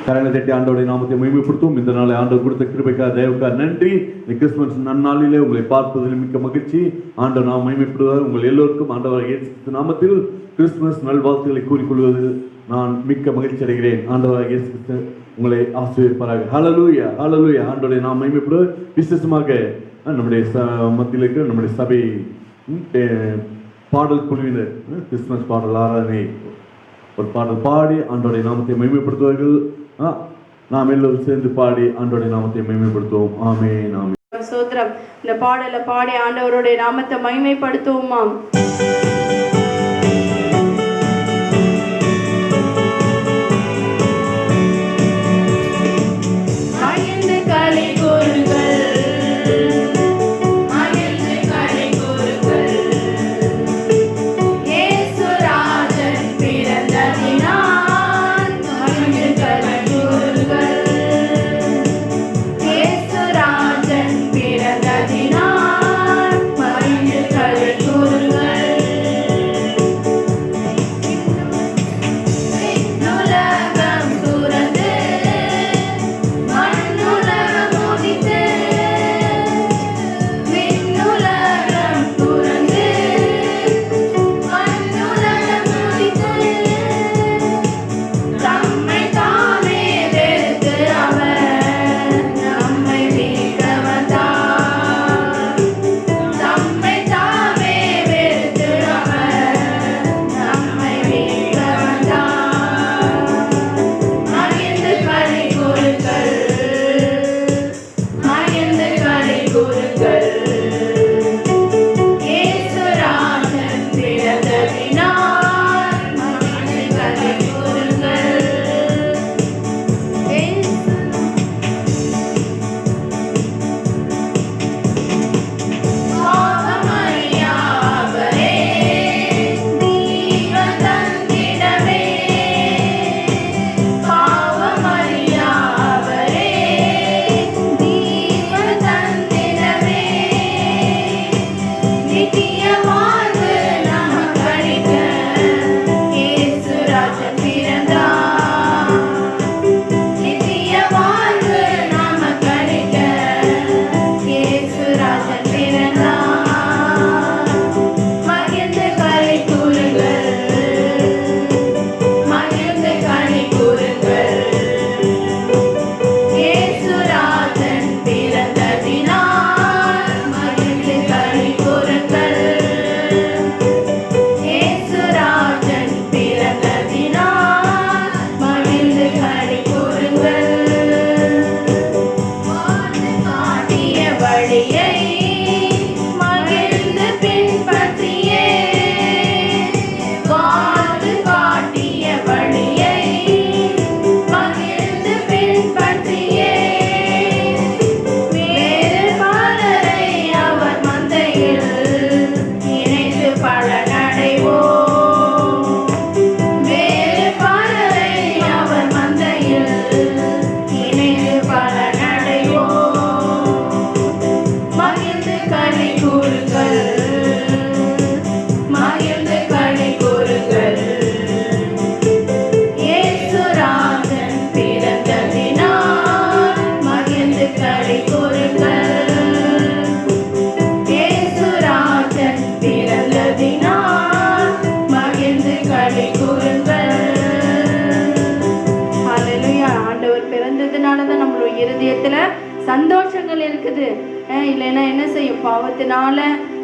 கரங்களை தட்டி ஆண்டவருடைய நாமத்தை மகிமைப்படுத்தும். இந்த நாளை ஆண்டவர் கொடுத்த கிருபைக்காக தயவுக்காக நன்றி. இந்த கிறிஸ்துமஸ் நன்னாளிலே உங்களை பார்ப்பதில் மிக்க மகிழ்ச்சி. ஆண்டவர் நாம் மகிமைப்படுவார். உங்கள் எல்லோருக்கும் ஆண்டவர் இயேசு நாமத்தில் கிறிஸ்துமஸ் நல்வாழ்த்துக்களை கூறிக்கொள்வது நான் மிக்க மகிழ்ச்சி அடைகிறேன். ஆண்டவராக இயேசு கிறிஸ்து உங்களை ஆசீர்வதிப்பாராக. ஹல்லேலூயா, ஹல்லேலூயா. ஆண்டவருடைய நாம் மகிமைப்படுவார். விசேஷமாக நம்முடைய மத்தியில் இருக்கிற நம்முடைய சபை பாடல் குழுவினர் கிறிஸ்துமஸ் பாடல் ஆராதனை ஒரு பாடல் பாடி ஆண்டவருடைய நாமத்தை மகிமைப்படுத்துவார்கள். நாம் எல்லோரும் சேர்ந்து பாடி ஆண்டவருடைய நாமத்தை மகிமைப்படுத்துவோம். ஆமென், ஆமென். ஸ்தோத்திரம். இந்த பாடலை பாடி ஆண்டவருடைய நாமத்தை மகிமைப்படுத்துவோமாம். சந்தோஷங்கள் இருக்குது. இல்லைன்னா என்ன செய்யும்? பாவத்தினால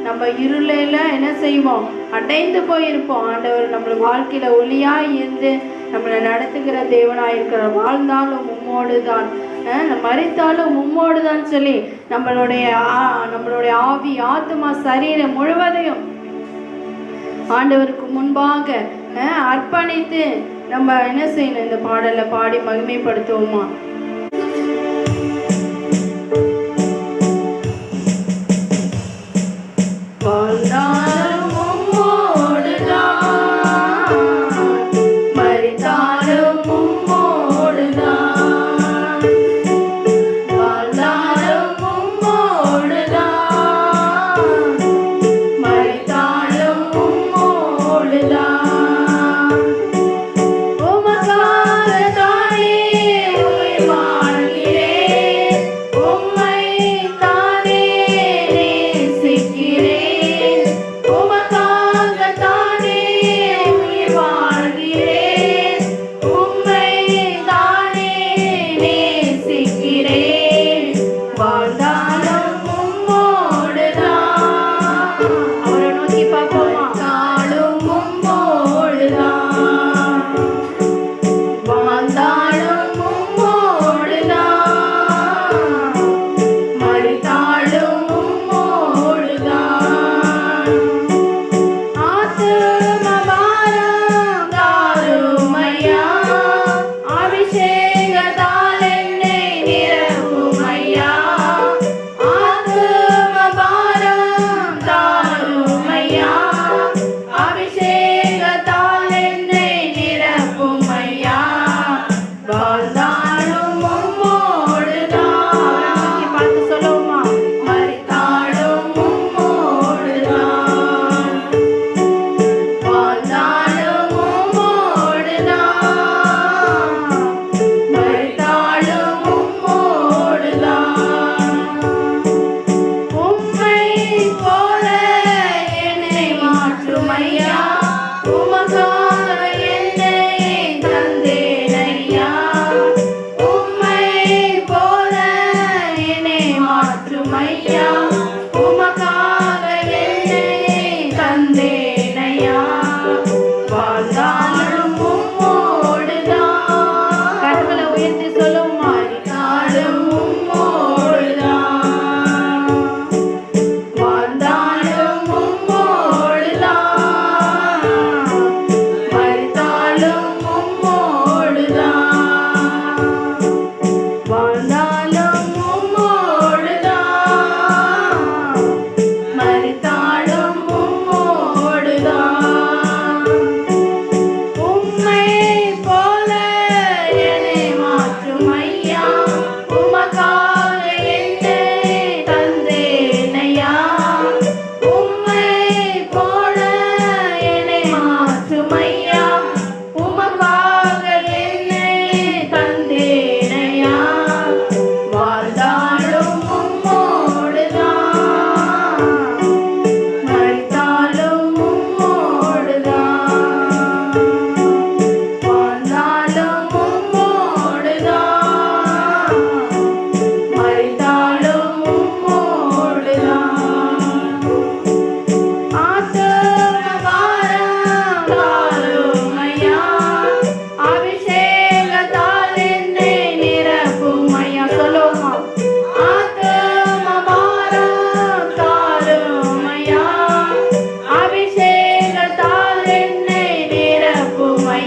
நம்ம இருளையில என்ன செய்வோம்? அடைந்து போயிருப்போம். ஆண்டவர் நம்மள வாழ்க்கையில ஒளியாய் இருந்து நம்மளை நடத்துகிற தேவனாயிருக்கிற. வாழ்ந்தாலும் உம்மோடு தான், மரித்தாலும் உம்மோடு தான் சொல்லி நம்மளுடைய ஆவி ஆத்மா சரீரம் முழுவதையும் ஆண்டவருக்கு முன்பாக அர்ப்பணித்து நம்ம என்ன செய்யணும்? இந்த பாடலை பாடி மகிமைப்படுத்துவோமா? உமக்காக தானே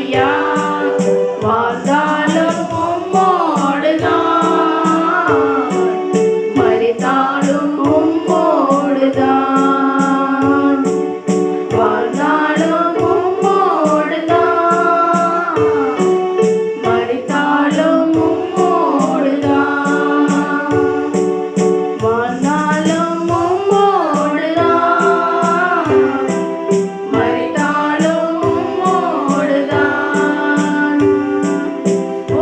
ஐயா வாழ்ந்தாலும் உம்மோடுதான், மரித்தாலும் உம்மோடுதான். வாழ்ந்தாலும் உம்மோடுதான், மரித்தாலும் உம்மோடுதான். வாழ்ந்தாலும் உம்மோடுதான், மரித்தாலும் உம்மோடுதான்.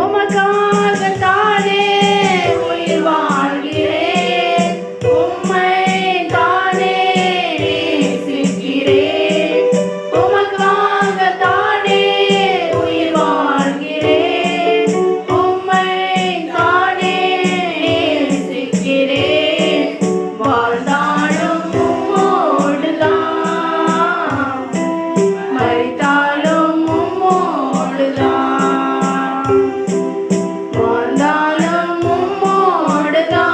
உமக்காகத்தானே உயிர் வாழ்கிறேன், உம்மை தானே நேசிக்கிறேன். உமக்காகத்தானே உயிர் வாழ்கிறேன், உம்மை தானே நேசிக்கிறேன். வாழ்ந்தாலும் உம்மோடுதான், மரித்தாலும் உம்மோடுதான். வாழ்ந்தாலும் உம்மோடுதான்,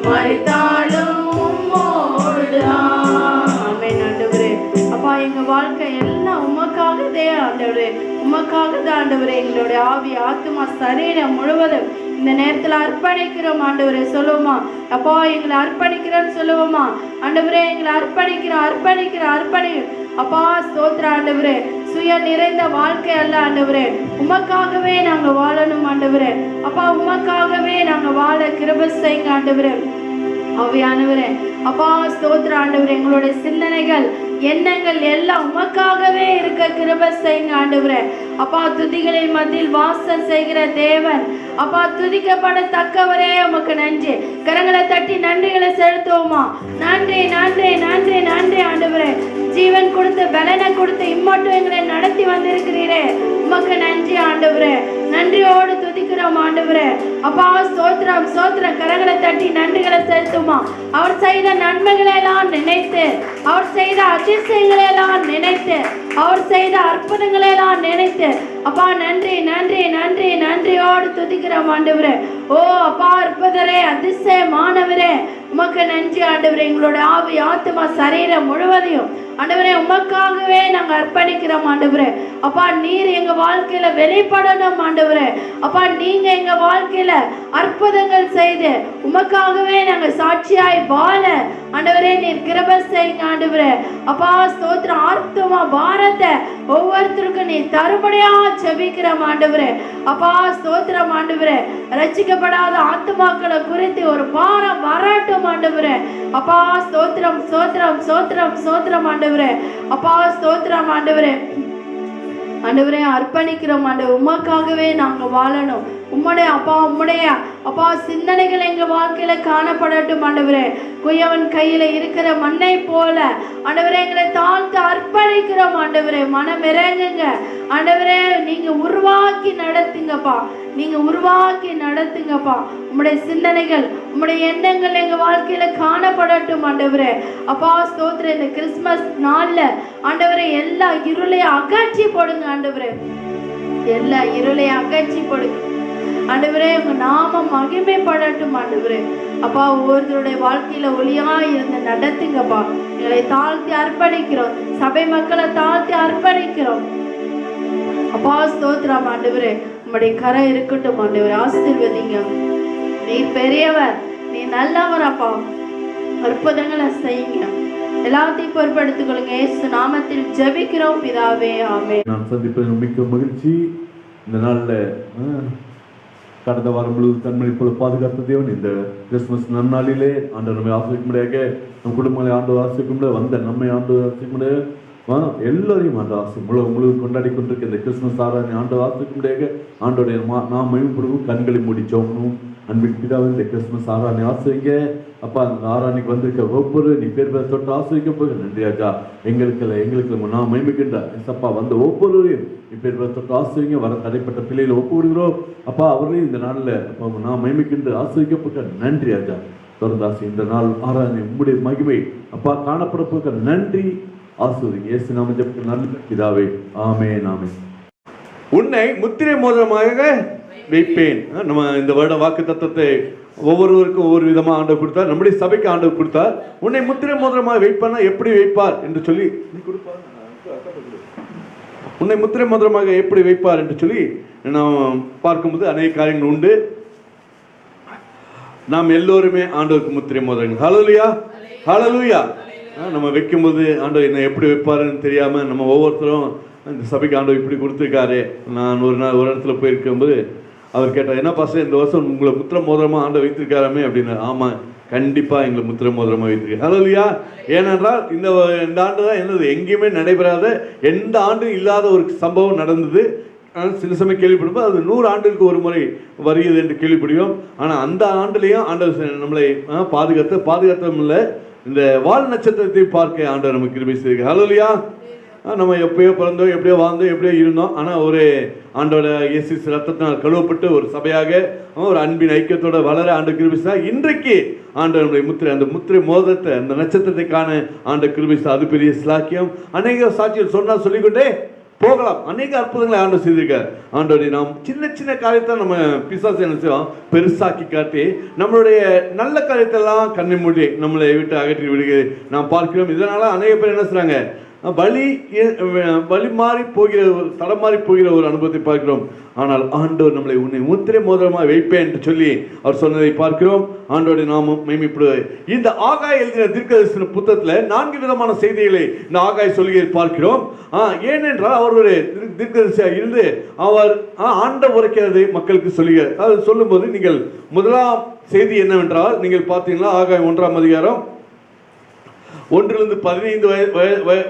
மரித்தாலும் உம்மோடுதான். ஆமென் ஆண்டவரே. அப்பா எங்க வாழ்க்கை எல்லாம் உமக்காகதே ஆண்டவரே, உமக்காக தான் ஆண்டவரே. எங்களுடைய ஆவி ஆத்துமா சரீரம் முழுவதும் இந்த நேரத்துல அர்ப்பணிக்கிறோம் ஆண்டவரே. சொல்லுவோமா? அப்பா எங்களை அர்ப்பணிக்கிறோன்னு சொல்லுவோமா? ஆண்டவரே எங்களை அர்ப்பணிக்கிறோம் அர்ப்பணிக்கிறோம் அர்ப்பணிக்கிறோம். அப்பா ஸ்தோத்திரம் ஆண்டவரே. சுய நிறைந்த வாழ்க்கை அல்ல ஆண்டவரே, உமக்காகவே நாங்க வாழணும் ஆண்டவரே. அப்பா உமக்காகவே நாங்க வாழ கிருபை செய்யுங்க ஆண்டவரே. ஆவியானவரே அப்பா ஸ்தோத்திர ஆண்டவரே. எங்களுடைய சிந்தனைகள் எண்ணங்கள் எல்லாம் உமக்காகவே இருக்க கிருபை செய்யுங்க ஆண்டவரே. அப்பா துதிகளின் மத்தியில் வாசம் செய்கிற தேவன், அப்பா துதிக்கப்படத்தக்கவரே உமக்கு நன்றி. கரங்களை தட்டி நன்றிகளை செலுத்துவோமா? நன்றி நன்றி நன்றி நன்றி ஆண்டவரே. ஜீவன் கொடுத்து பலனை கொடுத்து இம்மட்டும் எங்களை நடத்தி வந்திருக்கிறீரே, உமக்கு நன்றி ஆண்டவரே. நன்றியோடு துதிக்கிறோம் ஆண்டவரே. அப்பா ஸ்தோத்திரம் ஸ்தோத்திரம். கரங்களை தட்டி நன்றிகளை செலுத்துமா? அவர் செய்த நன்மைகளை எல்லாம் நினைத்து, அவர் செய்த அதிசயங்களை எல்லாம் நினைத்து, அவர் செய்த அற்புதங்களை எல்லாம் நினைத்து அப்பா நன்றி நன்றி நன்றி நன்றியோடு துதிக்கிறோம் ஆண்டவரே. ஓ அப்பா அற்புதரே, அதிசயமானவரே, உமக்கு நன்றி ஆண்டவரே. எங்களோட ஆவி ஆத்துமா சரீரம் முழுவதையும் ஆண்டவரே உமக்காகவே நாங்கள் அர்ப்பணிக்கிறோம் ஆண்டவரே. அப்பா நீர் எங்க வாழ்க்கையில வெளிப்படணும் ஆண்டவரே. அப்பா நீங்க எங்க வாழ்க்கையில அற்புதங்கள் செய்து உமக்காகவே நாங்க சாட்சியாய் வாழ ஆண்டவரே நீர் கிருபை செய்யுங்க ஆண்டவரே. அப்பா ஸ்தோத்திரம். ஆத்துமா பாரத்தை ஒவ்வொருத்தருக்கும் நீ தருபடியா ஜெபிக்கிறோம் ஆண்டவரே. அப்பா ஸ்தோத்திரம் ஆண்டவரே. ரட்சிக்கப்படாத ஆத்துமாக்களை குறித்து ஒரு பாரம் வரட்டும் ஆண்டவரே. அப்பா ஸ்தோத்திரம் ஸ்தோத்திரம் ஸ்தோத்திரம் ஸ்தோத்திரம் ஆண்டவரே. அப்பா ஸ்தோத்திரம் ஆண்டவரே. ஆண்டவரே அர்ப்பணிக்கிறோம் ஆண்டவர். உமக்காகவே நாங்க வாழணும். உம்முடைய அப்பா சிந்தனைகள் எங்க வாழ்க்கையில காணப்படட்டும் ஆண்டவரே. குயவன் கையில இருக்கிற மண்ணை போல ஆண்டவரே எங்களை தாழ்த்து அர்ப்பணிக்கிறோம் ஆண்டவரே. மனம் இறங்குங்க ஆண்டவரே. நீங்க உருவாக்கி நடத்துங்கப்பா, நீங்க உருவாக்கி நடத்துங்கப்பா. உம்முடைய சிந்தனைகள் உம்முடைய எண்ணங்கள் எங்க வாழ்க்கையில காணப்படட்டும் ஆண்டவரே. அப்பா ஸ்தோத்திரம். இந்த கிறிஸ்துமஸ் நாள்ல ஆண்டவரே எல்லா இருளையும் அகற்றி போடுங்க ஆண்டவரே. எல்லா இருளையும் அகற்றி போடுங்க ஆண்டவரே. உங்க நாமம் மகிமைப்படட்டும் ஆண்டவரே. அப்பா ஒவ்வொருத்தருடைய வாழ்க்கையில ஒளியா இருந்து நடத்துங்கப்பா. எங்களை தாழ்த்தி அர்ப்பணிக்கிறோம். சபை மக்களை தாழ்த்தி அர்ப்பணிக்கிறோம். அப்பா ஸ்தோத்திரம் ஆண்டவரே. உம்முடைய கரை இருக்கட்டும் ஆண்டவரே. ஆசீர்வதிங்க. நீ பெரியவர், நீ நல்லவர் அப்பா. அற்புதங்களை செய்யுங்க. எல்லாத்தையும் பொறுப்படுத்திக் கொள்ளுங்க. இயேசு நாமத்தில் ஜெபிக்கிறோம் பிதாவே, ஆமென். நான் சந்திப்பது மிக்க மகிழ்ச்சி. இந்த நாள்ல கடந்த வாரம் முழுவதும் தன்மணி போல பாதுகாத்த தேவன் இந்த கிறிஸ்துமஸ் நன்னாளிலே ஆண்டவர் நம்மை ஆசிரிக்கும்படியாக, நம் குடும்பங்களை ஆண்டவர் ஆசிரிக்கும்படியாக, வந்த நம்மை ஆண்டவர் ஆசிரிக்கும்படியாக, எல்லாரையும் ஆண்டு ஆசை முழுவதும் கொண்டாடி கொண்டிருக்க இந்த கிறிஸ்துமஸ் ஆராதனை ஆண்டவர் ஆசிரிக்கும்படியாக ஆண்டோடைய நாம் மகிமைப்படுவோம். கண்களை மூடி ஜெபம். அன்பின் பிதாவே, இந்த கிறிஸ்துமஸ் ஆராதனை ஆசிரிக்க அப்பா. அந்த ஆராதனைக்கு வந்திருக்க ஒவ்வொரு நீ பேர் பேர் தொட்டு ஆசிரிக்க போக நன்றி ராஜா. எங்களுக்கு நான் மகிமைக்கின்ற அப்பா வந்த ஒவ்வொருவரையும் நீ பேர் பேர் தொட்டு ஆசிரிங்க. வர தடைப்பட்ட பிள்ளைகளை ஒப்புவிடுகிறோம் அப்பா. அவர்களையும் இந்த நாளில் அப்பா நான் மகிமைக்கின்ற ஆசிரிக்கப்பட்ட நன்றி ராஜா. தொடர்ந்து இந்த நாள் ஆராதனை உம்முடைய மகிமை அப்பா காணப்பட போக நன்றி. ஆசிரியர் இயேசு நாம ஜெபிக்க நல்ல பிதாவே, ஆமென் ஆமென். உன்னை முத்திரை மோதிரமாக வைப்பேன். நம்ம இந்த வருட வாக்கு தத்தத்தை ஒவ்வொருவருக்கும் ஒவ்வொரு விதமாக ஆண்டவர் கொடுத்தார். நம்முடைய சபைக்கு ஆண்டவர் கொடுத்தார். உன்னை முத்திரை மோதிரமாக வைப்பார்னா எப்படி வைப்பார் என்று சொல்லி நீ கொடுப்பார். உன்னை முத்திரை மோதிரமாக எப்படி வைப்பார் என்று சொல்லி நாம் பார்க்கும்போது அநேக காரியங்கள் உண்டு. நாம் எல்லோருமே ஆண்டவருக்கு முத்திரை மோதிரங்கள். ஹல்லேலூயா, ஹல்லேலூயா. நம்ம வைக்கும்போது ஆண்டவர் என்ன எப்படி வைப்பாருன்னு தெரியாம நம்ம ஒவ்வொருத்தரும் இந்த சபைக்கு ஆண்டவர் இப்படி கொடுத்துருக்காரு. நான் ஒரு நாள் ஒரு இடத்துல போயிருக்கும்போது அவர் கேட்டார், என்ன பாஸ்டர் இந்த வருஷம் உங்களை முத்திரை மோதிரமா ஆண்டவர் வைத்திருக்காராமே அப்படின்னு. ஆமாம், கண்டிப்பாக எங்களை முத்திரை மோதிரமா வைத்திருக்காரு. ஹல்லேலூயா. ஏனென்றால் இந்த ஆண்டு தான் என்னது எங்கேயுமே நடைபெறாத, எந்த ஆண்டும் இல்லாத ஒரு சம்பவம் நடந்தது. சில சமயம் கேள்விப்படும்போது அது 100 ஆண்டுகளுக்கு ஒரு முறை வருகிறது என்று கேள்விப்படுகிறோம். ஆனால் அந்த ஆண்டுலேயும் ஆண்டவர் நம்மளை பாதுகாத்தம் இல்லை, இந்த வால் நட்சத்திரத்தை பார்க்க ஆண்டவர் நமக்கு கிருபை செய்திருக்கார். ஹல்லேலூயா. நம்ம எப்பயோ பிறந்தோம், எப்படியோ வாழ்ந்தோம், எப்படியோ இருந்தோம். ஆனால் ஒரு ஆண்டோட இயேசு ரத்தத்தினால் கழுவப்பட்டு ஒரு சபையாக ஒரு அன்பின் ஐக்கியத்தோட வளர ஆண்டு கிருபை செய்தார். இன்றைக்கு ஆண்டவர் நம்முடைய முத்திரை, அந்த முத்திரை மோதிரத்தை, அந்த நட்சத்திரத்தை காண ஆண்டு கிருபை செய்தார். அது பெரிய ஸ்லாக்கியம். அநேக சாட்சிகள் சொன்னால் சொல்லிக்கொண்டே போகலாம். அநேக அற்புதங்களை ஆண்டவர் செய்திருக்கார். ஆண்டவரை நாம் சின்ன சின்ன காரியத்தை நம்ம பிசாசு என்ன செய்வோம் பெருசாக்கி காட்டி நம்மளுடைய நல்ல காரியத்தெல்லாம் கண்ணை மூடி நம்மளை விட்டு அகற்றி விடுகிறது நாம் பார்க்கிறோம். இதனால அநேக பேர் என்ன செய்றாங்க, வழி மாறி போகிற, தடம் மாறி போகிற ஒரு அனுபவத்தை பார்க்கிறோம். ஆனால் ஆண்டவர் நம்மளை உன்னை முத்திரை மோதிரமாக வைப்பேன் என்று சொல்லி அவர் சொன்னதை பார்க்கிறோம். ஆண்டவருடைய நாமம் மகிமைப்படுவது. இந்த ஆகாய் எழுதின தீர்க்கதரிசன புத்தகத்தில் 4 விதமான செய்திகளை இந்த ஆகாய் சொல்லியை பார்க்கிறோம். ஏனென்றால் அவர் ஒரு தீர்க்கதரிசியாக இருந்து அவர் ஆண்டவர் உரைக்கிறதை மக்களுக்கு சொல்லுகிறார். அது சொல்லும்போது நீங்கள் முதலாம் செய்தி என்னவென்றால், நீங்கள் பார்த்தீங்கன்னா ஆகாய் 1ஆம் அதிகாரம் 1 15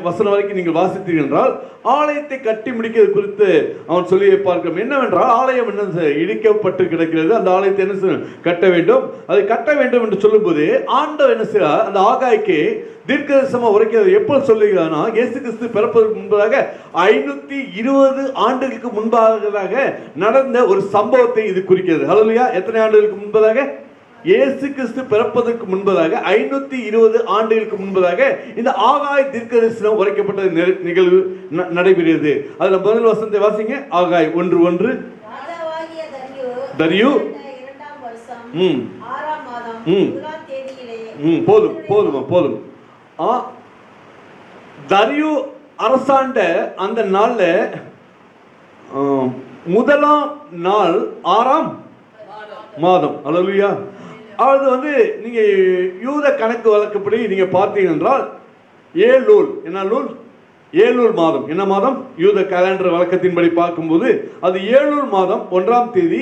வசனம் வரைக்கும் நீங்கள் வாசித்தீர்கள் என்றால் ஆலயத்தை கட்டி முடிக்கிறது குறித்து அவன் சொல்லி பார்க்கிறோம். என்னவென்றால் ஆலயம் என்ன இடிக்கப்பட்டு கிடக்கிறது, அந்த ஆலயத்தை என்ன கட்ட வேண்டும், அதை கட்ட வேண்டும் என்று சொல்லும்போது ஆண்டவர் என்ன செய்யறார், அந்த ஆகாய்க்கு தீர்க்கதரிசனமா உரைக்கிறது எப்போ சொல்லுகிறானா, இயேசு கிறிஸ்து பிறப்பதற்கு முன்பதாக 520 ஆண்டுகளுக்கு முன்பாக நடந்த ஒரு சம்பவத்தை இது குறிக்கிறது. ஹல்லேலூயா. எத்தனை ஆண்டுகளுக்கு முன்பதாக? இயேசு கிறிஸ்து பிறப்பதற்கு முன்பதாக 520 ஆண்டுகளுக்கு முன்பதாக இந்த ஆகாய் தீர்க்கதரிசனம் உரைக்கப்பட்ட நிகழ்வு நடைபெறுகிறது. அதுல முதல் வசனத்தை வாசிங்க. ஆகாய் 1:1. தரியு போதும். தரியு அரசாண்ட அந்த நாள்ல முதலாம் நாள் 6ஆம் மாதம். ஹல்லேலூயா. அது நீங்க யூத கணக்கு வழக்கப்படி நீங்க பார்த்தீங்க என்றால் ஏலூல், என்ன நூல்? ஏலூல் மாதம். என்ன மாதம்? யூத கேலண்டர் வழக்கத்தின்படி பார்க்கும்போது அது ஏலூல் மாதம் 1ஆம் தேதி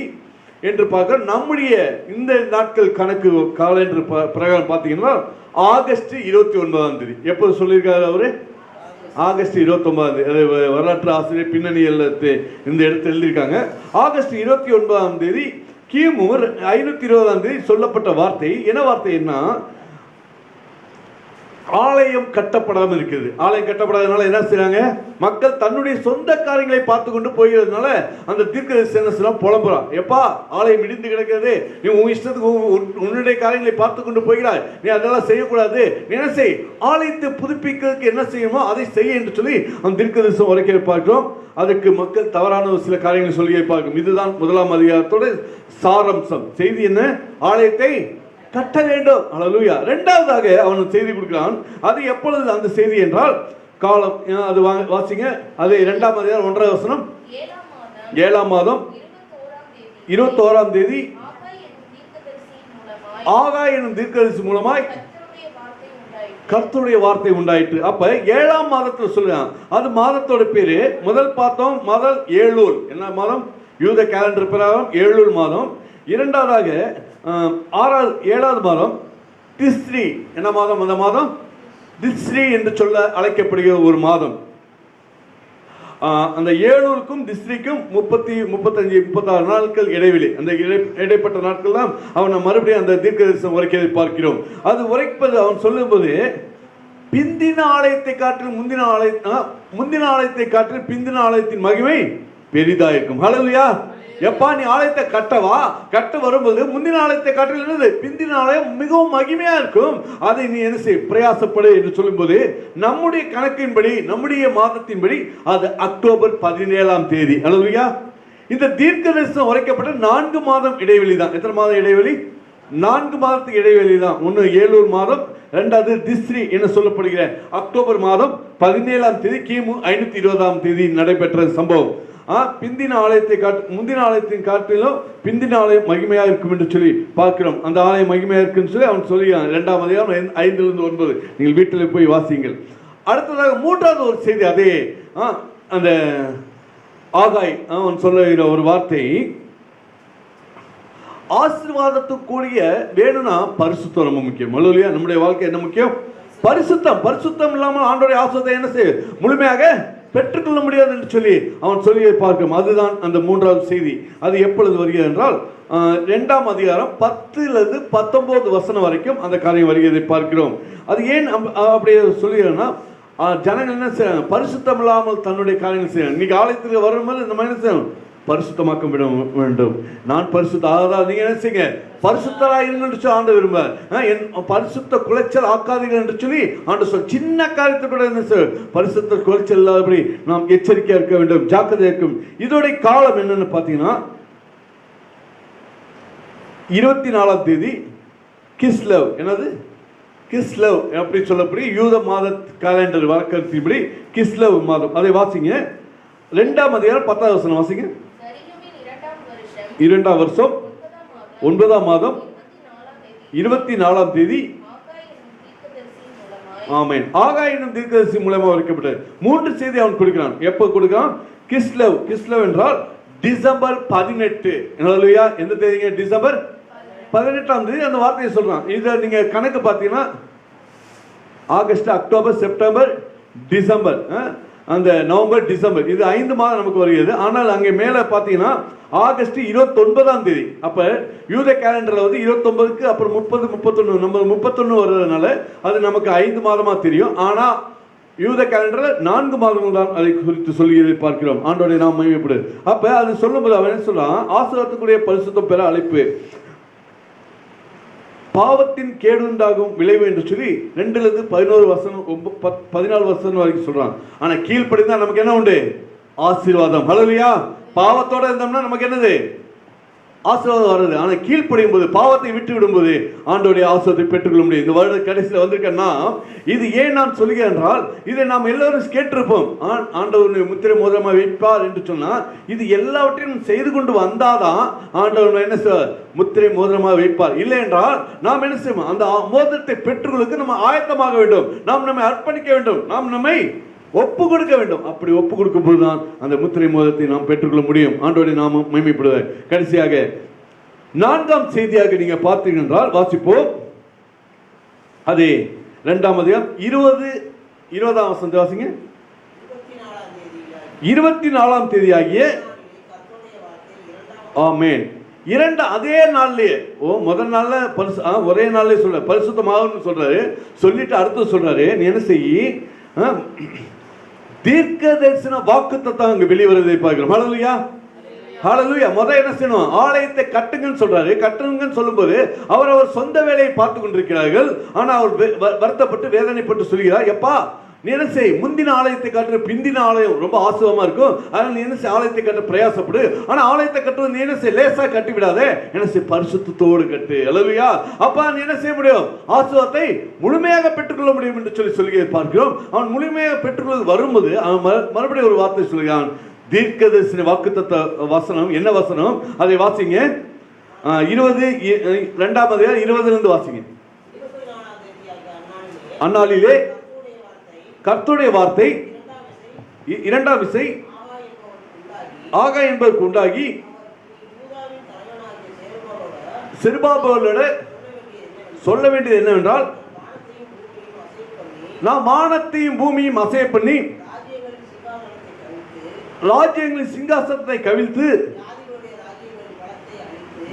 என்று பார்க்க. நம்முடைய இந்த நாட்கள் கணக்கு கேலண்டர் பிரகாரம் பார்த்தீங்கன்னா ஆகஸ்ட் 29ஆம் தேதி. எப்போது சொல்லியிருக்காரு அவரு? ஆகஸ்ட் 29ஆம் தேதி. வரலாற்று ஆசிரியர் பின்னணியில் இந்த இடத்துல எழுதியிருக்காங்க. ஆகஸ்ட் 29ஆம் தேதி கிமு 520ஆம் தேதி சொல்லப்பட்ட வார்த்தை. என்ன வார்த்தைன்னா, ஆலயம் கட்டப்படாமல் இருக்குது. ஆலயம் கட்டப்படாதனால என்ன செய்றாங்க, மக்கள் தன்னுடைய சொந்த காரியங்களை பார்த்து கொண்டு போகிறதுனால அந்த தீர்க்கதரிசனம் புலம்புறான். எப்பா ஆலயம் இடிந்து கிடக்கிறது, நீ உன் இஷ்டத்துக்கு உன்னுடைய காரியங்களை பார்த்து கொண்டு போகிறாய், நீ அதெல்லாம் செய்யக்கூடாது, நீ என்ன செய், ஆலயத்தை புதுப்பிக்கிறதுக்கு என்ன செய்யுமோ அதை செய்ய என்று சொல்லி அந்த தீர்க்கதரிசனம் உரைக்க பார்க்கிறோம். அதுக்கு மக்கள் தவறான சில காரியங்களை சொல்லி பார்க்கும். இதுதான் 1ஆம் அதிகாரத்தோட சாரம்சம். செய்தி என்ன? ஆலயத்தை கட்ட வேண்டும். ஹல்லேலூயா. இரண்டாவதாக அவன் செய்தி கொடுக்கிறான். அது எப்பொழுது அந்த செய்தி என்றால் காலம். அது வாசிங்க. அது 2ஆம் அதிகாரம் 1ஆம் வசனம். 7ஆம் மாதம் 21ஆம் தேதி ஆகாய் என்னும் தீர்க்கதரிசி மூலமாய் கர்த்தருடைய வார்த்தை உண்டாயிற்று. அப்ப 7ஆம் மாதத்துல சொல்லுறான். அது மாதத்தோட பேரு முதல் பார்த்தோம் முதல் ஏலூல். என்ன மாதம்? யூத கேலண்டர் பிரகாரம் ஏலூல் மாதம். இரண்டாவதாக 7ஆவது மாதம் திஸ்ரி. என்ன மாதம்? அந்த மாதம் திஸ்ரி என்று சொல்ல அழைக்கப்படுகிற ஒரு மாதம். அந்த ஏலூருக்கும் திஸ்ரிக்கும் 35-36 நாட்கள் இடைவெளி. அந்த இடைப்பட்ட நாட்கள் தான் அவனை மறுபடியும் அந்த தீர்க்கதரிசனம் உரைக்கிறதை பார்க்கிறோம். அது உரைப்பது அவன் சொல்லும்போது பிந்தின ஆலயத்தை காட்டில் முந்தின ஆலயத்தை காட்டில் பிந்தின ஆலயத்தின் மகிமை பெரிதா இருக்கும். ஹல்லேலூயா. எப்பா நீ ஆலயத்தை கட்ட வரும்போது முந்தின ஆலயத்தை காட்டில் என்னது? பிந்தின ஆலயம் மிகவும் மகிமையா இருக்கும். அதை நீ என்ன செய், பிரயாசப்படு என்று சொல்லும்போது நம்முடைய கணக்கின்படி, நம்முடைய மாதத்தின்படி அது அக்டோபர் 17ஆம் தேதி. ஹல்லேலூயா. இந்த தீர்க்கதரிசனம் உரைக்கப்பட்ட 4 மாதம் இடைவெளி தான். எத்தனை மாதம் இடைவெளி? 4 மாதத்துக்கு இடைவெளி தான். ஒன்று ஏலூர் மாதம், ரெண்டாவது திஸ்ரி என சொல்லப்படுகிற அக்டோபர் மாதம் 17ஆம் தேதி கிமு 520ஆம் தேதி நடைபெற்ற சம்பவம். பிந்தின ஆலயத்தை முந்தின ஆலயத்தின் காட்டிலும் பிந்தின ஆலயம் மகிமையா இருக்கும் என்று சொல்லி பார்க்கிறோம். அந்த ஆலயம் மகிமையா இருக்குன்னு சொல்லி அவன் சொல்லுகிறான். 2ஆம் அதிகாரம் 5-9 நீங்கள் வீட்டில் போய் வாசியுங்கள். அடுத்ததாக மூன்றாவது ஒரு செய்தி, அதே அந்த ஆகாய் அவன் சொல்லுகிற ஒரு வார்த்தை, ஆசீர்வாதத்துக்குரிய வேணும்னா பரிசுத்தம் ரொம்ப முக்கியம். அல்லேலூயா. நம்முடைய வாழ்க்கை என்ன முக்கியம்? பரிசுத்தம். பரிசுத்தம் இல்லாமல் ஆண்டவருடைய ஆசீர்வாதத்தை என்ன செய்ய முழுமையாக பெற்றுக்கொள்ள முடியாது என்று சொல்லி அவன் சொல்லி பார்க்கிறோம். அதுதான் அந்த மூன்றாவது செய்தி. அது எப்பொழுது வருகிறது என்றால் 2ஆம் அதிகாரம் 10-19 வசனம் வரைக்கும் அந்த காரியம் வருகிறதை பார்க்கிறோம். அது ஏன் அப்படி சொல்லுகிறேன்னா, ஜனங்கள் என்ன செய்யறாங்க? பரிசுத்தம் இல்லாமல் தன்னுடைய காரியங்கள் செய்யறாங்க. இன்னைக்கு ஆலயத்துக்கு வரும்போது நம்ம என்ன செய்யணும்? பரிசுத்தமாக்க விட வேண்டும். நான் பரிசுத்த, அதாவது நீங்க என்ன செய்யுங்க? பரிசுத்தராக இருங்க என்று சொல்லி ஆண்டு விரும்புவார். என் பரிசுத்த குலைச்சல் ஆக்காதீர்கள் என்று சொல்லி ஆண்டு சொல். சின்ன காரியத்தை கூட என்ன சார்? பரிசுத்த குலைச்சல் இல்லாதபடி நாம் எச்சரிக்கையா இருக்க வேண்டும், ஜாக்கிரதையா இருக்கும். இதோடைய காலம் என்னன்னு பாத்தீங்கன்னா 24ஆம் தேதி கிஸ்லவ். என்னது? கிஸ்லவ் அப்படி சொல்லப்படி யூத மாத காலண்டர் வழக்கத்தின்படி கிஸ்லவ் மாதம். அதை வாசிங்க. 2ஆம் அதிகாரம் 10ஆவது வசனம் வாசிங்க. 2ஆம் வருஷம் 9ஆம் மாதம் 24ஆம் தேதி. ஆமென். ஆகாய் என்னும் தீர்க்கதரிசி மூலமாக வைக்கப்பட்டது. 3 செய்தி அவன் கொடுக்கிறான். எப்போ கொடுக்கிறான்? கிஸ்லவ். கிஸ்லவ் என்றால் டிசம்பர் 18. அல்லேலூயா. எந்த தேதிங்க? டிசம்பர் 18ஆம் தேதி அந்த வார்த்தையை சொல்றான். இதை நீங்க கணக்கு பார்த்தீங்கன்னா ஆகஸ்ட், அக்டோபர், செப்டம்பர், டிசம்பர், அந்த நவம்பர், டிசம்பர், இது 5 மாதம் நமக்கு வருகிறது. ஆனால் அங்கே மேலே பார்த்தீங்கன்னா ஆகஸ்ட் 29ஆம் தேதி. அப்போ யூத கேலண்டரில் வந்து 29க்கு அப்புறம் 30, 31, நம்ம 31 வர்றதுனால அது நமக்கு 5 மாதமாக தெரியும். ஆனால் யூத கேலண்டரில் 4 மாதங்கள் தான் அதை குறித்து சொல்லியதை பார்க்கிறோம். ஆண்டோடைய நாம் மகிமைப்படு. அப்போ அது சொல்லும்போது அவன் என்ன சொல்றான்? ஆசீர்வாதத்துக்குரிய பரிசுத்தம் பெற அழைப்பு, பாவத்தின் கேடுண்டாகும் விளைவு என்று சொல்லி 2-11 வசனம் 14 வசனம் வரைக்கும் சொல்றான். ஆனா கீழ்ப்படிந்தா நமக்கு என்ன உண்டு? ஆசீர்வாதம். ஹல்லேலூயா. பாவத்தோட இருந்தோம்னா நமக்கு என்னது? ஆசீர்வாதம் வருது. ஆனா கீழ்ப்படியும் போது, பாவத்தை விட்டு விடும்போது ஆண்டவருடைய ஆசீர்வாதத்தை பெற்றுக்கொள்ள முடியும். இந்த வருட கடைசியில் வந்திருக்கேன்னா இது ஏன் நான் சொல்கிறேன் என்றால், இதை நாம் எல்லாரும் கேட்டிருப்போம். ஆண்டவர் முத்திரை மோதிரமா வைப்பார் என்று சொன்னால் இது எல்லாவற்றையும் செய்து கொண்டு வந்தாதான் ஆண்டவர் என்ன செய்வார்? முத்திரை மோதிரமாக வைப்பார். இல்லை என்றால் நாம் என்ன செய்வோம்? அந்த மோதிரத்தை பெற்றுக்கொள்ளுக்கு நம்ம ஆயத்தமாக வேண்டும், நாம் நம்மை அர்ப்பணிக்க வேண்டும், நாம் நம்மை ஒப்பு கொடுக்க வேண்டும். அப்படி ஒப்பு கொடுக்கும் போதுதான் அந்த முத்திரை மோதிரத்தை நாம் பெற்றுக்கொள்ள முடியும். ஆண்டவருடைய நாமம் மகிமைப்படுவார். கடைசியாக 4ஆம் செய்தியாக நீங்க பார்த்தீர்கள் என்றால் வாசிப்போம். அதே 2ஆம் அதிகாரம் 20ஆம் வசனத்தை வாசிங்க. 24ஆம் தேதியாகிய ஆமென். அதே நாள்லயே முதல் நாள்ல ஒரே நாள்ல சொல்ற பரிசுத்தமாகன்னு சொல்றாரு. சொல்லிட்டு அடுத்து சொல்றாரு, நீ என்ன செய்யி? தீர்க்க தரிசன வாக்குத்தத்தம் அங்க வெளிவரதை பார்க்கிறோம். ஹல்லேலூயா. ஹல்லேலூயா. முதல் என்ன செய்யணும்? ஆலயத்தை கட்டுங்கன்னு சொல்றாரு. கட்டுங்கன்னு சொல்லும்போது அவர் சொந்த வேலையை பார்த்து கொண்டிருக்கிறார்கள். ஆனா அவர் வருத்தப்பட்டு வேதனைப்பட்டு சொல்கிறார், எப்பா நீ என்ன செய்? முந்தின ஆலயத்தை கட்டுற பிந்தின ஆலயம் ரொம்ப ஆசுவமா இருக்கும். அதனால நீ என்ன செய்? ஆலயத்தை கட்ட பிரயாசப்படு. ஆனா ஆலயத்தை கட்டுவது நீ என்ன செய்? லேசா கட்டி விடாதே. என்ன செய்? பரிசுத்தத்தோடு கட்டு. அல்லேலூயா. அப்பா நீ என்ன செய்ய முடியும்? ஆசீர்வாதத்தை முழுமையாக பெற்றுக்கொள்ள முடியும் என்று சொல்லி பார்க்கிறோம். அவன் முழுமையாக பெற்றுக்கொள்ள வரும்போது அவன் மறுபடியும் ஒரு வார்த்தை சொல்கிறான். தீர்க்கதரிசன வாக்குத்தத்த வசனம். என்ன வசனம்? அதை வாசிங்க. 2ஆம் அதிகாரம் 20 வாசிங்க. அந்நாளிலே கர்த்தருடைய வார்த்தை 2ஆம் விசை ஆகாய் என்பதற்கு உண்டாகி செருபாபேலோட சொல்ல வேண்டியது என்னவென்றால், நான் வானத்தையும் பூமியும் அசைய பண்ணி ராஜ்யங்களின் சிங்காசனத்தை கவிழ்த்து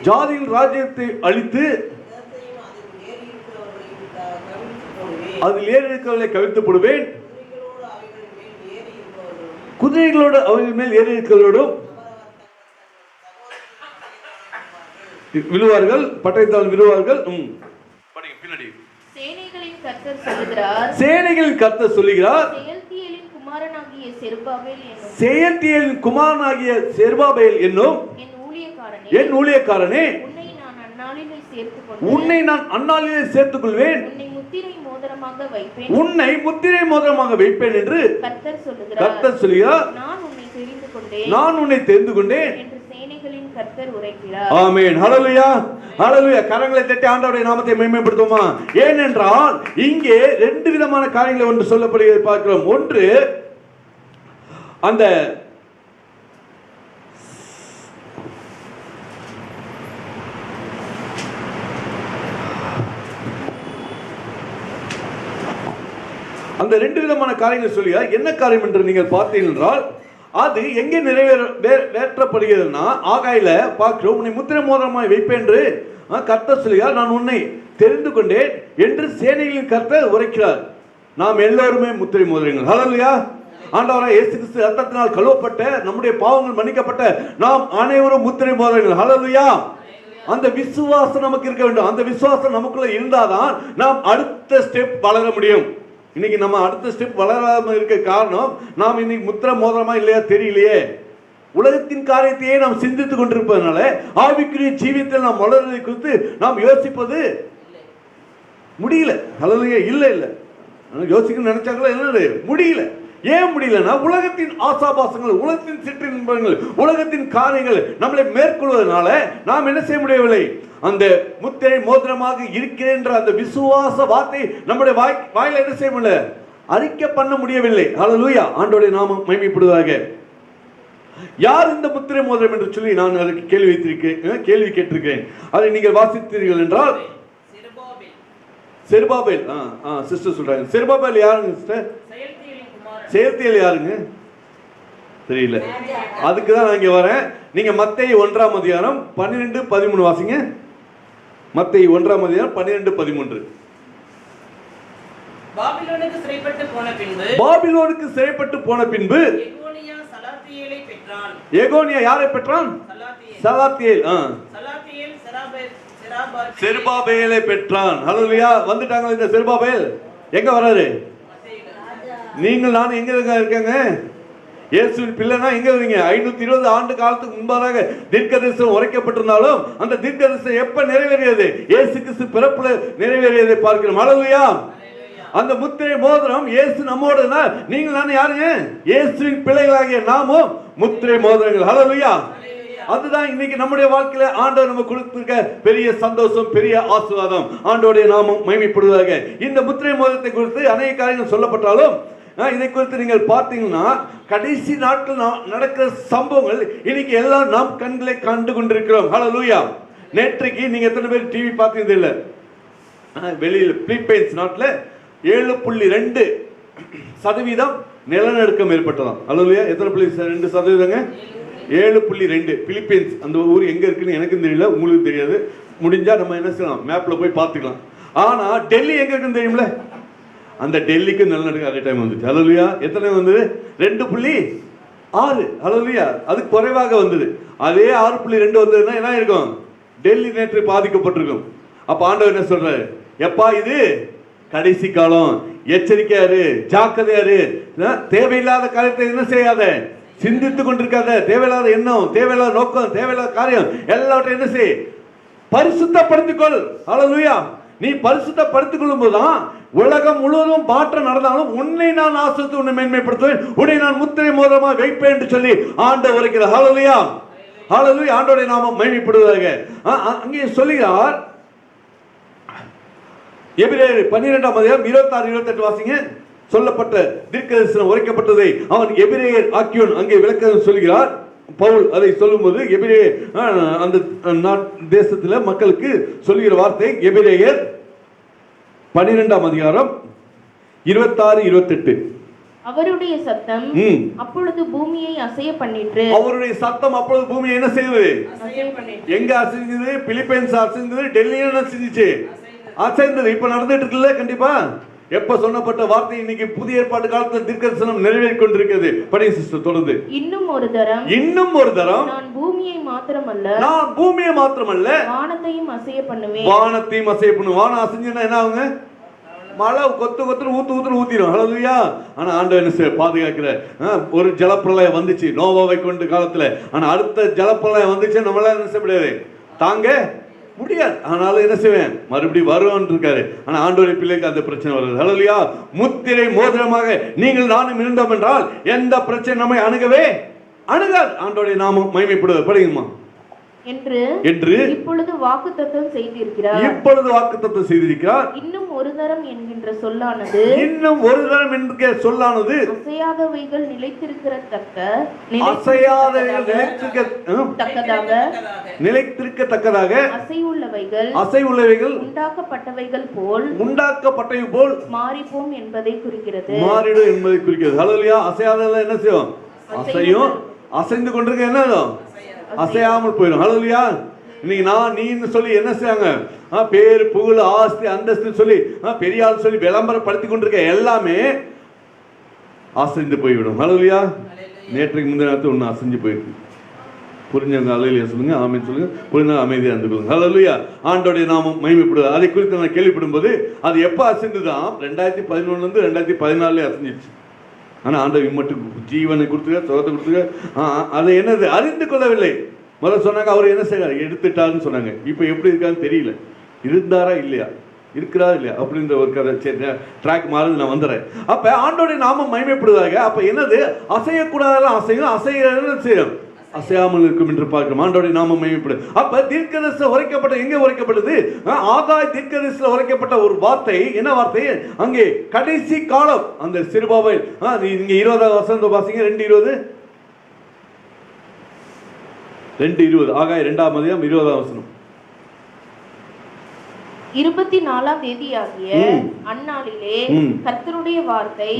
ஜாதியின் ராஜ்யத்தை அழித்து அதில் ஏறி இருக்கிறவர்களை கவிழ்த்து போடுவேன். குதிரைகளோடு அவர்கள் மேல் ஏறி இருக்கிறவரோடும் விழுவார்கள், பட்டயத்தால் விழுவார்கள். பின்னாடி சேனைகளின் கர்த்தர் சொல்லுகிறார், செயல்தியேலின் குமாரனாகிய செருபாபேல் என்னும் என் ஊழியக்காரனே, உன்னை நான் அந்நாளிலே சேர்த்துக் கொள்வேன், முத்திரை மோதிரமாக வைப்பேன் உன்னை முத்திரை மோதிரமாக வைப்பேன் என்று கர்த்தர் சொல்லுகிறார். கர்த்தர் சொல்லுகிறார். நான் உன்னை தெரிந்து கொண்டேன் நான் உன்னை தெரிந்து கொண்டேன் என்று சேனைகளின் கர்த்தர் உரைக்கிறார். ஆமென். ஹல்லேலூயா, ஹல்லேலூயா. கரங்களை தட்டி ஆண்டவருடைய நாமத்தை மகிமைப்படுத்துவோமா? ஏனென்றால் இங்கே ரெண்டு விதமான காரியங்களை ஒன்று சொல்லப்படுகிறது பார்க்கிறோம். ஒன்று, அந்த அந்த ரெண்டு விதமான காரியங்கள் சொல்லியா என்ன காரியம் என்று நீங்கள் பார்த்தீர்கள் என்றால் அது எங்கே நிறைவேற்றப்படுகிறதுனா ஆகாயில பார்க்கிறோம். உன்னை முத்திரை மோதிரமாய் வைப்பேன் என்று கர்த்தர் சொல்லுகிறார். நான் உன்னை தெரிந்து கொண்டேன் என்று சேனைகளின் கர்த்தர் உரைக்கிறார். நாம் எல்லாருமே முத்திரை மோதிரங்கள். ஹல்லேலூயா. ஆண்டவராய் இயேசு கிறிஸ்து இரத்தத்தினால் கழுவப்பட்ட நம்முடைய பாவங்கள் மன்னிக்கப்பட்ட நாம் அனைவரும் முத்திரை மோதிரங்கள். ஹல்லேலூயா. அந்த விசுவாசம் நமக்கு இருக்க வேண்டும். அந்த விசுவாசம் நமக்குள்ள இருந்தாதான் நாம் அடுத்த ஸ்டெப் வளர முடியும். இன்னைக்கு நம்ம அடுத்த ஸ்டெப் வளராம இருக்க காரணம் நாம் இன்னைக்கு முத்திரை மோதிரமா இல்லையா தெரியலையே. உலகத்தின் காரியத்தையே நாம் சிந்தித்துக் கொண்டிருப்பதனால ஆவிக்குரிய ஜீவியத்தில் நாம் வளர்வதை குறித்து நாம் யோசிப்பது முடியல. ஹல்லேலூயா. இல்ல யோசிக்க நினைச்சாங்களா என்னது முடியல. ஏன் முடியலன்னா உலகத்தின் ஆசாபாசங்கள், உலகத்தின் சிற்றின்பங்கள், உலகத்தின் காரியங்கள் நம்மளை மேற்கொள்வதனால நாம் என்ன செய்ய முடியவில்லை. அந்த முத்திரை மோதிரமாக இருக்கிறேன்ற அந்த விசுவாச வார்த்தை நம்முடைய வாயில என்ன செய்ய முடியல, அறிக்கை பண்ண முடியவில்லை. ஹல்லேலூயா. ஆண்டவருடைய நாமம் மகிமைப்படுவதாக. யார் இந்த முத்திரை மோதிரம் என்று சொல்லி நான் அதற்கு கேள்வி கேட்டிருக்கிறேன். அதை நீங்கள் வாசித்தீர்கள் என்றால் செருபாபேல். சிஸ்டர் சொல்றாங்க. செருபாபேல் யாருங்க சிஸ்டர்? செயல்தியல் யாருங்க தெரியல. அதுக்கு தான் நான் இங்க வரேன். நீங்க மத்தேயு 1ஆம் அதிகாரம் 12-13 வாசிங்க. மத்தேயு 1ஆம் அதிகாரம் 12-13. பாபிலோனுக்கு சிறைப்பட்டு போன பின்பு எகோனியா சலாத்தியேலை பெற்றான். எகோனியா யாரை பெற்றான்? சலாத்தியேல். செருபாபேலை பெற்றான். ஹல்லேலூயா. வந்துட்டாங்க இந்த செருபாபேல். எங்க வராரு? நீங்கள் நான் எங்க இருக்காங்க? இயேசுவின் பிள்ளைனா எங்க இருக்கீங்க? 520 ஆண்டு காலத்துக்கு முன்பாக தீர்க்கதரிசனம் உரைக்கப்பட்டிருந்தாலும் அந்த தீர்க்கதரிசனம் எப்ப நிறைவேறியது? இயேசு கிறிஸ்து பிறப்புல நிறைவேறியதை பார்க்கிறோம். ஹல்லேலூயா. அந்த முத்திரை மோதிரம் இயேசு நம்மோடுனா நீங்கள் நான் யாருங்க? இயேசுவின் பிள்ளைகளாகிய நாமும் முத்திரை மோதிரங்கள். ஹல்லேலூயா. அதுதான் இன்னைக்கு நம்முடைய வாழ்க்கையில ஆண்டவர் நம்ம கொடுத்திருக்க பெரிய சந்தோஷம், பெரிய ஆசீர்வாதம். ஆண்டவருடைய நாமம் மகிமைப்படுவதாக. இந்த முத்திரை மோதிரத்தை குறித்து அநேக காரியங்கள் சொல்லப்பட்டாலும் இதை குறித்து நீங்கள் பார்த்தீங்கன்னா கடைசி நாட்கள் நடக்கிற சம்பவங்கள் இன்னைக்கு எல்லாம் நாம் கண்களை கண்டு கொண்டிருக்கிறோம். ஹல்லேலூயா. நேற்றைக்கு நீங்க எத்தனை பேர் டிவி பார்த்தது இல்லை? வெளியில் பிலிப்பைன்ஸ் நாட்டில் 7.2% நிலநடுக்கம் ஏற்பட்டதாம். ஹல்லேலூயா. எத்தனை 2%? 7.2. பிலிப்பைன்ஸ் அந்த ஊர் எங்க இருக்குன்னு எனக்கும் தெரியல, உங்களுக்கு தெரியாது. முடிஞ்சா நம்ம என்ன செய்யலாம், மேப்ல போய் பார்த்துக்கலாம். ஆனா டெல்லி எங்க இருக்குன்னு தெரியும்ல? அந்த டெல்லிக்கு நிலநடுக்கம் அதே டைம் வந்துச்சு. ஹல்லேலூயா. எத்தனை வந்தது? 2.6. ஹல்லேலூயா. அது குறைவாக வந்தது. அதே 6.2 வந்ததுன்னா என்ன இருக்கும்? டெல்லி நேற்று பாதிக்கப்பட்டிருக்கும். அப்ப ஆண்டவர் என்ன சொல்றாரு? எப்பா இது கடைசி காலம், எச்சரிக்கையாரு, ஜாக்கிரதையாரு, தேவையில்லாத காரியத்தை என்ன செய்யாத, சிந்தித்துக் கொண்டிருக்காத, தேவையில்லாத எண்ணம், தேவையில்லாத நோக்கம், தேவையில்லாத காரியம் எல்லாவற்றையும் என்ன செய், பரிசுத்தப்படுத்திக்கொள். ஹல்லேலூயா. நீ பரிசுத்தப்படுத்திக் கொள்ளும் போதுதான் உலகம் முழுவதும் மாற்றம் நடந்தாலும் உன்னை நான் ஆசீர்வதித்து உன்னை மேன்மைப்படுத்துவேன், உன்னை நான் முத்திரை மோதிரமா வைப்பேன் என்று சொல்லி ஆண்டவர் உரைக்கிறார். ஹல்லேலூயா. ஹல்லேலூயா. ஆண்டவருடைய நாமம் மகிமைப்படுவதாக. அங்கே சொல்லுகிறார். எபிரேயர் 12ஆம் அதிகாரம் 26-28 வாசிங்க. சொல்லப்பட்ட தீர்க்கதரிசனம் உரைக்கப்பட்டதை அவன் எபிரேயர் ஆக்கியோன் அங்கே விளக்கம் சொல்கிறார். பவுல் அதை சொல்லும்போது எபிரேயர் அந்த தேசத்துல மக்களுக்கு சொல்லுகிற வார்த்தை எபிரேயர் 12ஆம் அதிகாரம் 26-28. அவருடைய சத்தம் அப்பொழுது பூமியை அசைய பண்ணிற்று. அவருடைய சத்தம் அப்பொழுது பூமியை என்ன செய்தது? எங்க அசைந்தது? பிலிப்பைன்ஸ் அசைந்தது, டெல்லியும் அசைந்துச்சு, அசைந்தது. இப்ப நடந்துட்டு இருக்குல்ல. கண்டிப்பா எப்ப சொன்னப்பட்ட வார்த்தை இன்னைக்கு புதிய ஏற்பாட்டு காலத்தில் தீர்க்கதரிசனம் நிறைவேறிக் கொண்டிருக்கிறது. படி சிஸ்டர் தொடர்ந்து. இன்னும் ஒரு தரம் நான் பூமியை மாத்திரமல்ல வானத்தையும் அசைய பண்ணுவேன். வானத்தையும் அசைய பண்ணுவேன். வானம் அசைஞ்சுன்னா என்ன ஆகுங்க? மழை கொத்து ஊத்திடும். ஹல்லேலூயா. ஆனா ஆண்டவர் என்ன செய்ய பாதுகாக்கிற. ஒரு ஜலப்பிரளயம் வந்துச்சு நோவாவை கொண்டு காலத்துல. ஆனா அடுத்த ஜலப்பிரளயம் வந்துச்சு, நம்மளால என்ன செய்ய முடியாது, தாங்க முடியாது. ஆனாலும் என்ன செய்வேன், மறுபடியும் வருவான் இருக்காரு. ஆனா ஆண்டவருடைய பிள்ளைக்கு அந்த பிரச்சனை வருது. ஹல்லேலூயா. முத்திரை மோதிரமாக நீங்கள் நானும் இருந்தோம் என்றால் எந்த பிரச்சனை நம்மை அணுகாது. ஆண்டவருடைய நாமம் மகிமைப்படுவது. படிங்கம்மா. என்று இப்பொழுது வாக்குத்தத்தம் செய்திருக்கிறார். இன்னும் ஒரு தரம் என்கின்ற சொல்லானது அசையாதவைகள் நிலைத்திருக்கத்தக்கதாக அசைவுள்ளவைகள் உண்டாக்கப்பட்டவை போல் மாறிப்போம் என்பதை குறிக்கிறது. ஹல்லேலூயா. அசையாதவை என்ன செய்யும்? அசையும். அசைந்து கொண்டிருக்க என்ன அசையாமல் போயிடும். ஹல்லேலூயா. இன்னைக்கு நான் நீன்னு சொல்லி என்ன செய்வாங்க, பேர் புகழ் ஆஸ்தி அந்தஸ்து சொல்லி பெரிய ஆள் சொல்லி விளம்பரப்படுத்தி கொண்டிருக்க எல்லாமே அசைந்து போய்விடும். ஹல்லேலூயா. நேற்றைக்கு முந்தின நேரத்தில் ஒன்று அசைஞ்சு போயிருக்கு. புரிஞ்சவங்க ஹல்லேலூயா சொல்லுங்க, ஆமென் சொல்லுங்க. புரிஞ்சவங்க அமைதியாக இருந்து கொள்ளுங்க. ஹல்லேலூயா. ஆண்டவருடைய நாமம் மகிமைப்படுது. அதை குறித்து நான் கேள்விப்படும் போது அது எப்போ அசைந்துதான் 2011 2014 அசைஞ்சிச்சு. ஆனால் ஆண்டவர் மட்டும் ஜீவனை கொடுத்துக்க, சுகத்தை கொடுத்துக்க, அதை என்னது அறிந்து கொள்ளவில்லை. முதல்ல சொன்னாங்க அவர் என்ன செய்யறாரு, எடுத்துட்டாருன்னு சொன்னாங்க. இப்போ எப்படி இருக்கான்னு தெரியல. இருந்தாரா இல்லையா, இருக்கிறா இல்லையா அப்படின்ற ஒரு கதை. சரி, ட்ராக் மாறுது, நான் வந்துடுறேன். அப்ப ஆண்டோடைய நாமம் மகிமைப்படுவதாக. அப்ப என்னது, அசையக்கூடாதெல்லாம் அசையும், அசைய செய்யும், அசையாமல் இருக்கும் என்று பார்க்கிறோம். ஆண்டவருடைய நாமம் மகிமைப்படும். அப்ப தீர்க்கதரிசில உரைக்கப்பட்ட, எங்கே உரைக்கப்பட்டது? ஆகாய் தீர்க்கதரிசில உரைக்கப்பட்ட ஒரு வார்த்தை. என்ன வார்த்தை? அங்கே கடைசி காலம் அந்த சிறுபாபேல். நீங்க 20வது வசனத்தை வாசிங்க. 2:20 ஆகாய் 2ஆம் அதிகாரம் 20ஆம் வசனம். 24ஆம் தேதியாகிய அந்நாளிலே கர்த்தருடைய வார்த்தை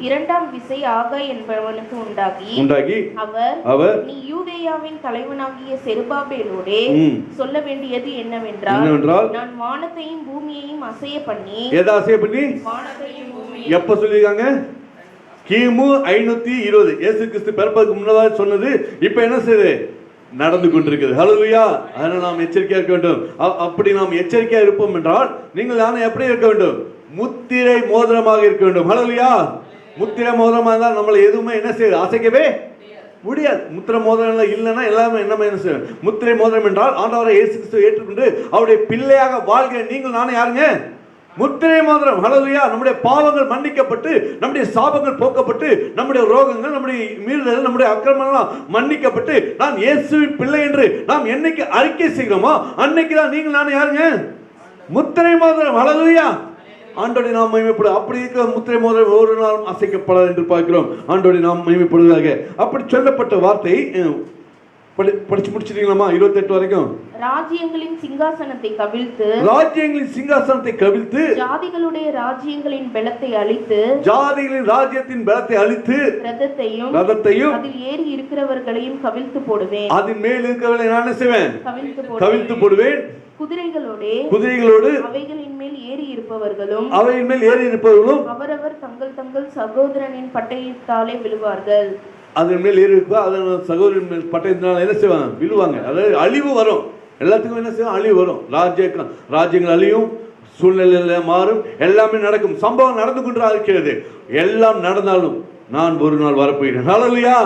2ஆம் விசை ஆகாய் என்பவனுக்கு உண்டாகி அவர் நீ யூதேயாவின் தலைவனாகிய செருபாபேலோடே சொல்ல வேண்டியது என்னவென்றால், நான் வானத்தையும் பூமியையும் அசைய பண்ணி. எதை அசைய பண்ணி? வானத்தையும் பூமியையும். எப்ப சொல்லிருக்காங்க? கிமு 520 இயேசு கிறிஸ்து பிறப்பதற்கு முன்னதாக சொன்னது. இப்ப என்ன செய்யுது? நடந்து கொண்டிருக்கிறது. ஹல்லேலூயா. அதனால் நாம் எச்சரிக்கையா இருக்க வேண்டும். அப்படி நாம் எச்சரிக்கையா இருப்போம் என்றால் நீங்கள் நானும் எப்படி இருக்க வேண்டும்? முத்திரை மோதிரமாக இருக்க வேண்டும். ஹல்லேலூயா. முத்திரை மோதிரமாக இருந்தால் நம்மளை எதுவுமே என்ன செய்யுது? அசைக்கவே முடியாது. முத்திரை மோதிரம் இல்லைன்னா எல்லாமே என்ன செய்யும்? முத்திரை மோதிரம் என்றால் ஆண்டவரை இயேசு கிறிஸ்துவை ஏற்றுக்கொண்டு அவருடைய பிள்ளையாக வாழ்கிற நீங்கள் நானும் யாருங்க? முத்திரை மோதிரம். ஹல்லேலூயா. நம்முடைய பாவங்கள் மன்னிக்கப்பட்டு, நம்முடைய சாபங்கள் போக்கப்பட்டு, நம்முடைய ரோகங்கள், நம்முடைய மீறுதல், நம்முடைய அக்கிரமங்கள் மன்னிக்கப்பட்டு, நான் இயேசுவின் பிள்ளை என்று நாம் என்னைக்கு அறிக்கை செய்கிறோமோ அன்னைக்கு தான் நீங்கள் நானும் யாருங்க? முத்திரை மோதிரம். ஹல்லேலூயா. ஆண்டோடைய நாம் மகிமைப்படும். அப்படி இருக்கிற முத்திரை மோதிரம் ஒரு நாளும் அசைக்கப்படாது என்று பார்க்கிறோம். ஆண்டோடைய நாம் மகிமைப்படுவதாக. அப்படி சொல்லப்பட்ட வார்த்தை படிச்சு முடிச்சிட்டீங்களாமா? 28 வரைக்கும். ராஜ்யங்களின் சிங்காசனத்தை கவிழ்த்து ஜாதிகளுடைய ராஜ்யங்களின் பலத்தை அழித்து ரதத்தையும் அதில் ஏறி இருக்கிறவர்களையும் கவிழ்த்து போடுவேன். அதன் மேல் இருக்கிறவர்களை நான் என்ன செய்வேன்? கவிழ்த்து போடுவேன். குதிரைகளோடு அவைகளின் மேல் ஏறி இருப்பவர்களும் அவரவர் தங்கள் தங்கள் சகோதரனின் பட்டயத்தாலே விழுவார்கள். அதன் மேல் ஏறி இருப்பா, அதன் சகோதரன் மேல் பட்டயத்தினால என்ன செய்வாங்க? விழுவாங்க. அதாவது அழிவு வரும். எல்லாத்துக்கும் என்ன செய்யும்? அழிவு வரும். ராஜ்யங்கள் அழியும், சூழ்நிலை மாறும், எல்லாமே நடக்கும். சம்பவம் நடந்து கொண்டு இருக்கிறது. எல்லாம் நடந்தாலும் நான் ஒரு நாள் வரப்போகிறேன். ஹல்லேலூயா.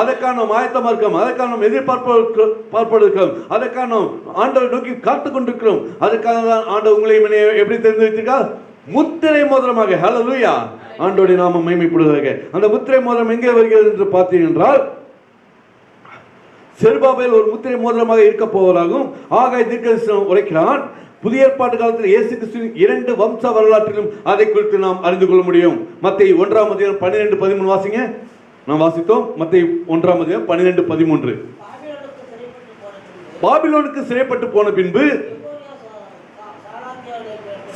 அதற்கான ஆயத்தமா இருக்கோம், அதற்கான எதிர்பார்ப்போம், அதற்கான ஆண்டவரை நோக்கி காத்து கொண்டிருக்கிறோம். அதற்காக தான் ஆண்டவர் உங்களை எப்படி தெரிந்து வைத்திருக்கார்? முத்திரை மோதிரமாக. ஹல்லேலூயா. ஆண்டவருடைய நாமம் மகிமைப்படுவதாக. அந்த முத்திரை மோதிரம் எங்கே வருகிறது என்று பார்த்தீர்கள் என்றால், செருபாபேல் ஒரு முத்திரை மோதிரமாக இருக்க போவதாகவும் ஆகாய் தீர்க்கதரிசி உரைக்கிறான். புதிய ஏற்பாட்டு காலத்தில் இயேசு கிறிஸ்துவின் 2 வம்ச வரலாற்றிலும் அதை குறித்து நாம் அறிந்து கொள்ள முடியும். மத்தேயு 1ஆம் அதிகாரம் 12-13 வாசிங்க. நாம் வாசித்தோம். மத்தேயு 1ஆம் அதிகாரம் 12-13. பாபிலோனுக்கு சிறைப்பட்டு போன பின்பு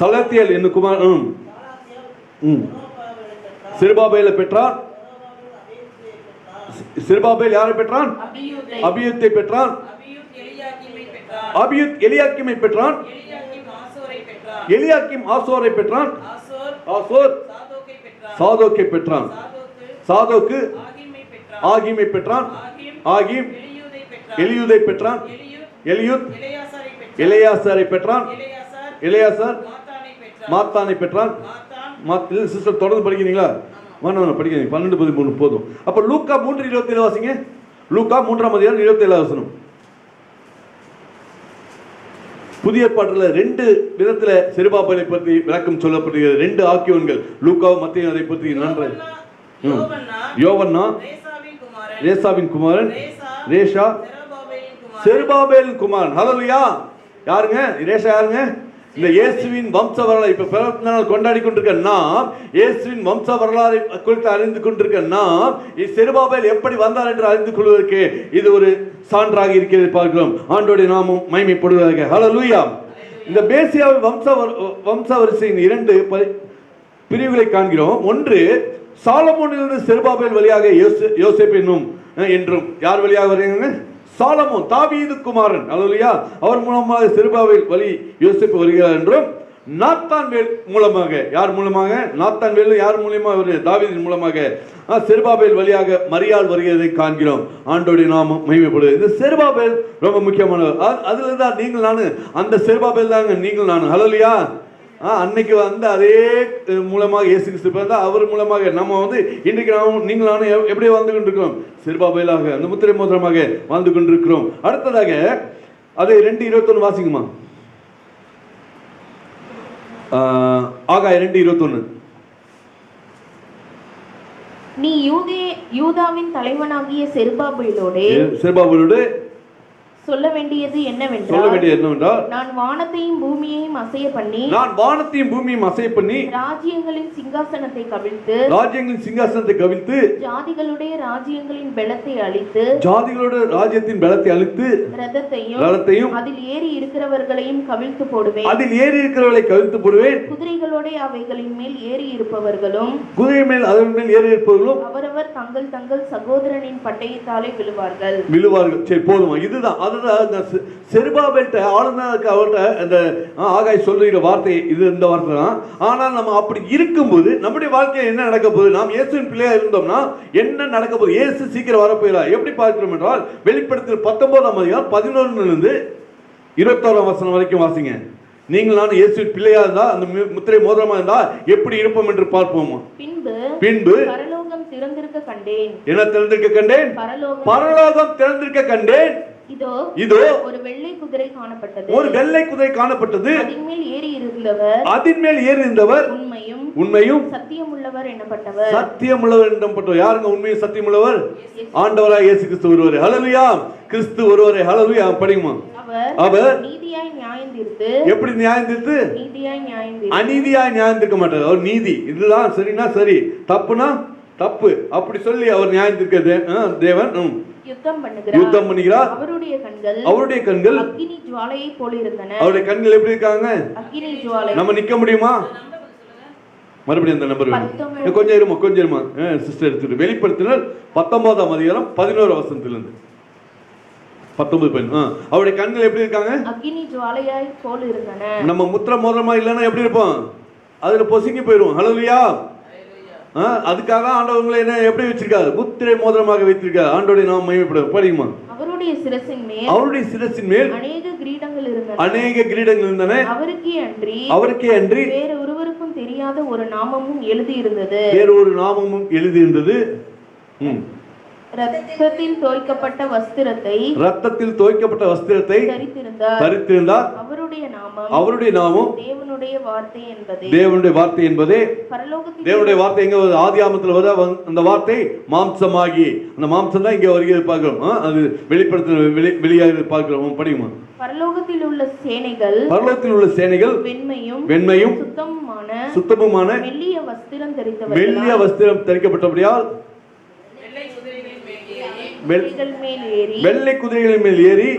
சலாத்தியேல் என்னும் குமார் செருபாபேலை பெற்றான். செருபாபேல் யாரை பெற்றான்? அபியூத்தை பெற்றான். அபியூத் எலியாக்கிமை பெற்றான். எலியாக்கிம் ஆசோரை பெற்றான். ஆசோர் சாதோக்கை பெற்றான். சாதோக்கு ஆகிமை பெற்றான். ஆகிம் எலியூதை பெற்றான். எலியூத் எலியாசாரை பெற்றான். எலியாசார் மாத்தானை பெற்றான். சிஸ்டர் தொடர்ந்து படிக்கிறீங்களா? படிக்கிறீங்க. 12-13 போதும். அப்ப லூக்கா 3:27 வாசிங்க. லூக்கா 3ஆம் அதிகாரம் 27 வசனம். புதிய ஏற்பாட்டில் 2 விதத்துல செருபாபேலை பற்றி விளக்கம் சொல்லப்படுகிறது. 2 ஆக்கியோன்கள் லூக்காவும் மத்தேயும் அதை பற்றி நன்றாக யோவன்னா ரேசாவின் குமாரன் ரேஷா செருபாபேலின் குமாரன். ஹல்லேலூயா. யாருங்க ரேஷா? யாருங்க? இந்த இயேசுவின் வம்ச வரலாறு இப்ப பிறந்த நாள் கொண்டாடி கொண்டிருக்க நாம், இயேசுவின் வம்ச வரலாறு குறித்து அறிந்து கொண்டிருக்க நாம், செருபாபேல் எப்படி வந்தார் என்று அறிந்து கொள்வதற்கு இது ஒரு சான்றாக இருக்கிறது பார்க்கிறோம். ஆண்டோடைய நாமம் மகிமைப்படுவதாக. ஹல்லேலூயா. இந்த மேசியாவின் வம்ச வரிசையின் 2 பிரிவுகளை காண்கிறோம். ஒன்று, சாலமோனிலிருந்து செருபாபேல் வழியாக யோசேப்பு என்னும் என்றும். யார் வழியாக வருகிறாங்க? சாலமோன், தாவீது குமாரன். ஹல்லேலூயா. அவர் மூலமாக செருபாபேல் வழி யோசேப்பு வருகிறார் என்றும், நாத்தான்வேல் மூலமாக. யார் மூலமாக? நாத்தான்வேல். யார் மூலமாக வருகிறது? தாவீதின் மூலமாக. செருபாபேல் வழியாக மரியாள் வருகிறதை காண்கிறோம். ஆண்டோடைய நாமம் மகிமைப்படுது. இந்த செருபாபேல் ரொம்ப முக்கியமானவர். அதுல தான் நீங்கள் நானு, அந்த செருபாபேல் தாங்க நீங்கள் நானு. ஹல்லேலூயா. அன்னைக்கு வந்து அதே மூலமாக இயேசு கிறிஸ்து பிறந்தார். அவர் மூலமாக நம்ம வந்து இன்றைக்கு நீங்கள் நானும் எப்படி வாழ்ந்து கொண்டிருக்கிறோம்? செருபாபேலாக, அந்த முத்திரை மோதிரமாக வாழ்ந்து கொண்டிருக்கிறோம். அடுத்ததாக அதை 2:21 வாசிக்குமா? ஆகாய் 2:21. நீ யூதாவின் தலைவனாகிய செருபாபேலோடு சொல்ல வேண்டியது என்னவென்றால், நான் வானத்தையும் பூமியையும் அசைய பண்ணி ராஜ்யங்களின் சிங்காசனத்தை கவிழ்த்து ஜாதிகளுடைய ராஜ்யங்களின் பலத்தை அழித்து ரதத்தையும் அதில் ஏறி இருக்கிறவர்களையும் கவிழ்த்து போடுவேன். குதிரைகளோட அவைகளின் மேல் ஏறி இருப்பவர்களும் அவரவர் தங்கள் தங்கள் சகோதரனின் பட்டயத்தாலே விழுவார்கள். சரி, போதுமா? இதுதான். செருபாபேல்ட்ட ஆளுநருக்கு அவர்கிட்ட அந்த ஆகாய் சொல்லுகிற வார்த்தை இது, இந்த வார்த்தை தான். ஆனால் நம்ம அப்படி இருக்கும்போது நம்முடைய வாழ்க்கையில் என்ன நடக்க போகுது? நாம் இயேசுவின் பிள்ளையா இருந்தோம்னா என்ன நடக்க போகுது? இயேசு சீக்கிரம் வரப்போகிறார். எப்படி பார்க்கிறோம் என்றால், வெளிப்படுத்தல் 19ஆம் அதிகாரம் 11 21 வசனம் வரைக்கும் வாசிங்க. நீங்கள் நான் இயேசுவின் பிள்ளையா இருந்தா, அந்த முத்திரை மோதிரமா இருந்தா எப்படி இருப்போம் என்று பார்ப்போமா? பின்பு பரலோகம் திறந்திருக்க கண்டேன். என்ன திறந்திருக்க கண்டேன்? பரலோகம் திறந்திருக்க கண்டேன். இதோ ஒரு வெள்ளை குதிரை காணப்பட்டது. அதின் மேல் ஏறி இருந்தவர் உண்மையும் சத்தியமுள்ளவர் எண்ணப்பட்டவர். யாருங்க உண்மையும் சத்தியமுள்ளவர்? ஆண்டவராய் இயேசு கிறிஸ்து ஒருவரே. ஹல்லேலூயா. கிறிஸ்து ஒருவரே. ஹல்லேலூயா. படிக்குமா? அவர் நீதியாய் நியாயம் தீர்த்து. எப்படி நியாயம் தீர்த்து? அநீதியாய் நியாயம் தீர்க்க மாட்டார். அவர் நீதி. இதுதான் சரினா சரி, தப்புனா தப்பு, அப்படி சொல்லி அவர் நியாயம் தீர்க்க தேவன். யுத்தம் பண்ணுகிறார். அவருடைய கண்கள் அக்கினி ஜுவாலையை போல இருந்தன. அவருடைய கண்கள் எப்படி இருக்காங்க? அக்கினி ஜுவாலை. நம்ம நிக்க முடியுமா? மறுபடியும் அந்த நம்பர் கொஞ்சம் இருமா சிஸ்டர் எடுத்துட்டு. வெளிப்படுத்தினர் 19ஆம் அதிகாரம் 11 வசனத்திலிருந்து 19. அவருடைய கண்கள் எப்படி இருக்காங்க? அக்கினி ஜுவாலையாய் போல இருந்தன. நம்ம முத்திரை மோதிரமா இல்லைன்னா எப்படி இருப்போம்? அதுல பொசுங்கி போயிடும். ஹல்லேலூயா. அதுக்காக ஆண்டவங்களை என்ன எப்படி வச்சிருக்காரு? முத்திரை மோதிரமாக வைத்திருக்காரு. ஆண்டவருடைய நாமம் மகிமைப்படும். படிக்குமா? அவருடைய சிரசின் மேல் அநேக கிரீடங்கள் இருந்தன. அவருக்கே அன்றி வேறு ஒருவருக்கும் தெரியாத ஒரு நாமமும் எழுதி இருந்தது. ரத்தத்தில் தோய்க்கப்பட்ட வஸ்திரத்தை தரித்திருந்தார். அவருடைய நாமம் தேவனுடைய வார்த்தை என்பதே. தேவனுடைய வார்த்தை எங்க வருது? ஆதியாகமத்தில் வருது. அந்த வார்த்தை மாம்சமாகி, அந்த மாம்சம் தான் இங்க வருகிறது பார்க்கிறோம். அது வெளியாக பார்க்கிறோம். படிக்குமா? பரலோகத்தில் உள்ள சேனைகள் வெண்மையும் சுத்தமுமான மெல்லிய வஸ்திரம் தரிக்கப்பட்டபடியால் வெள்ளை குதிரைகளின் மேல் ஏறி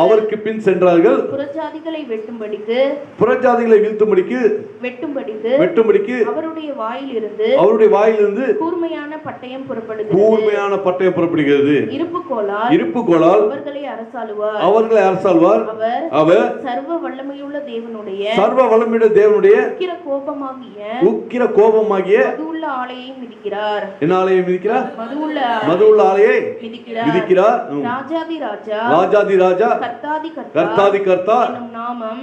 அவருக்கு பின் சென்றார்கள். புறஜாதிகளை வெட்டும்படிக்கு அவருடைய வாயிலிருந்து கூர்மையான பட்டயம் புறப்படுகிறது. இருப்புக்கோலால் அவர்களை அரசாளுவார். அவர் சர்வ வல்லமையுள்ள தேவனுடைய உக்கிர கோபமாகிய மதுவுள்ள ஆலையை மிதிக்கிறார். என்ன ஆலையை மிதிக்கிறார்? மதுவுள்ள ஆலையை மிதிக்கிறார். ராஜாதி ராஜா கர்த்தாதி கர்த்தா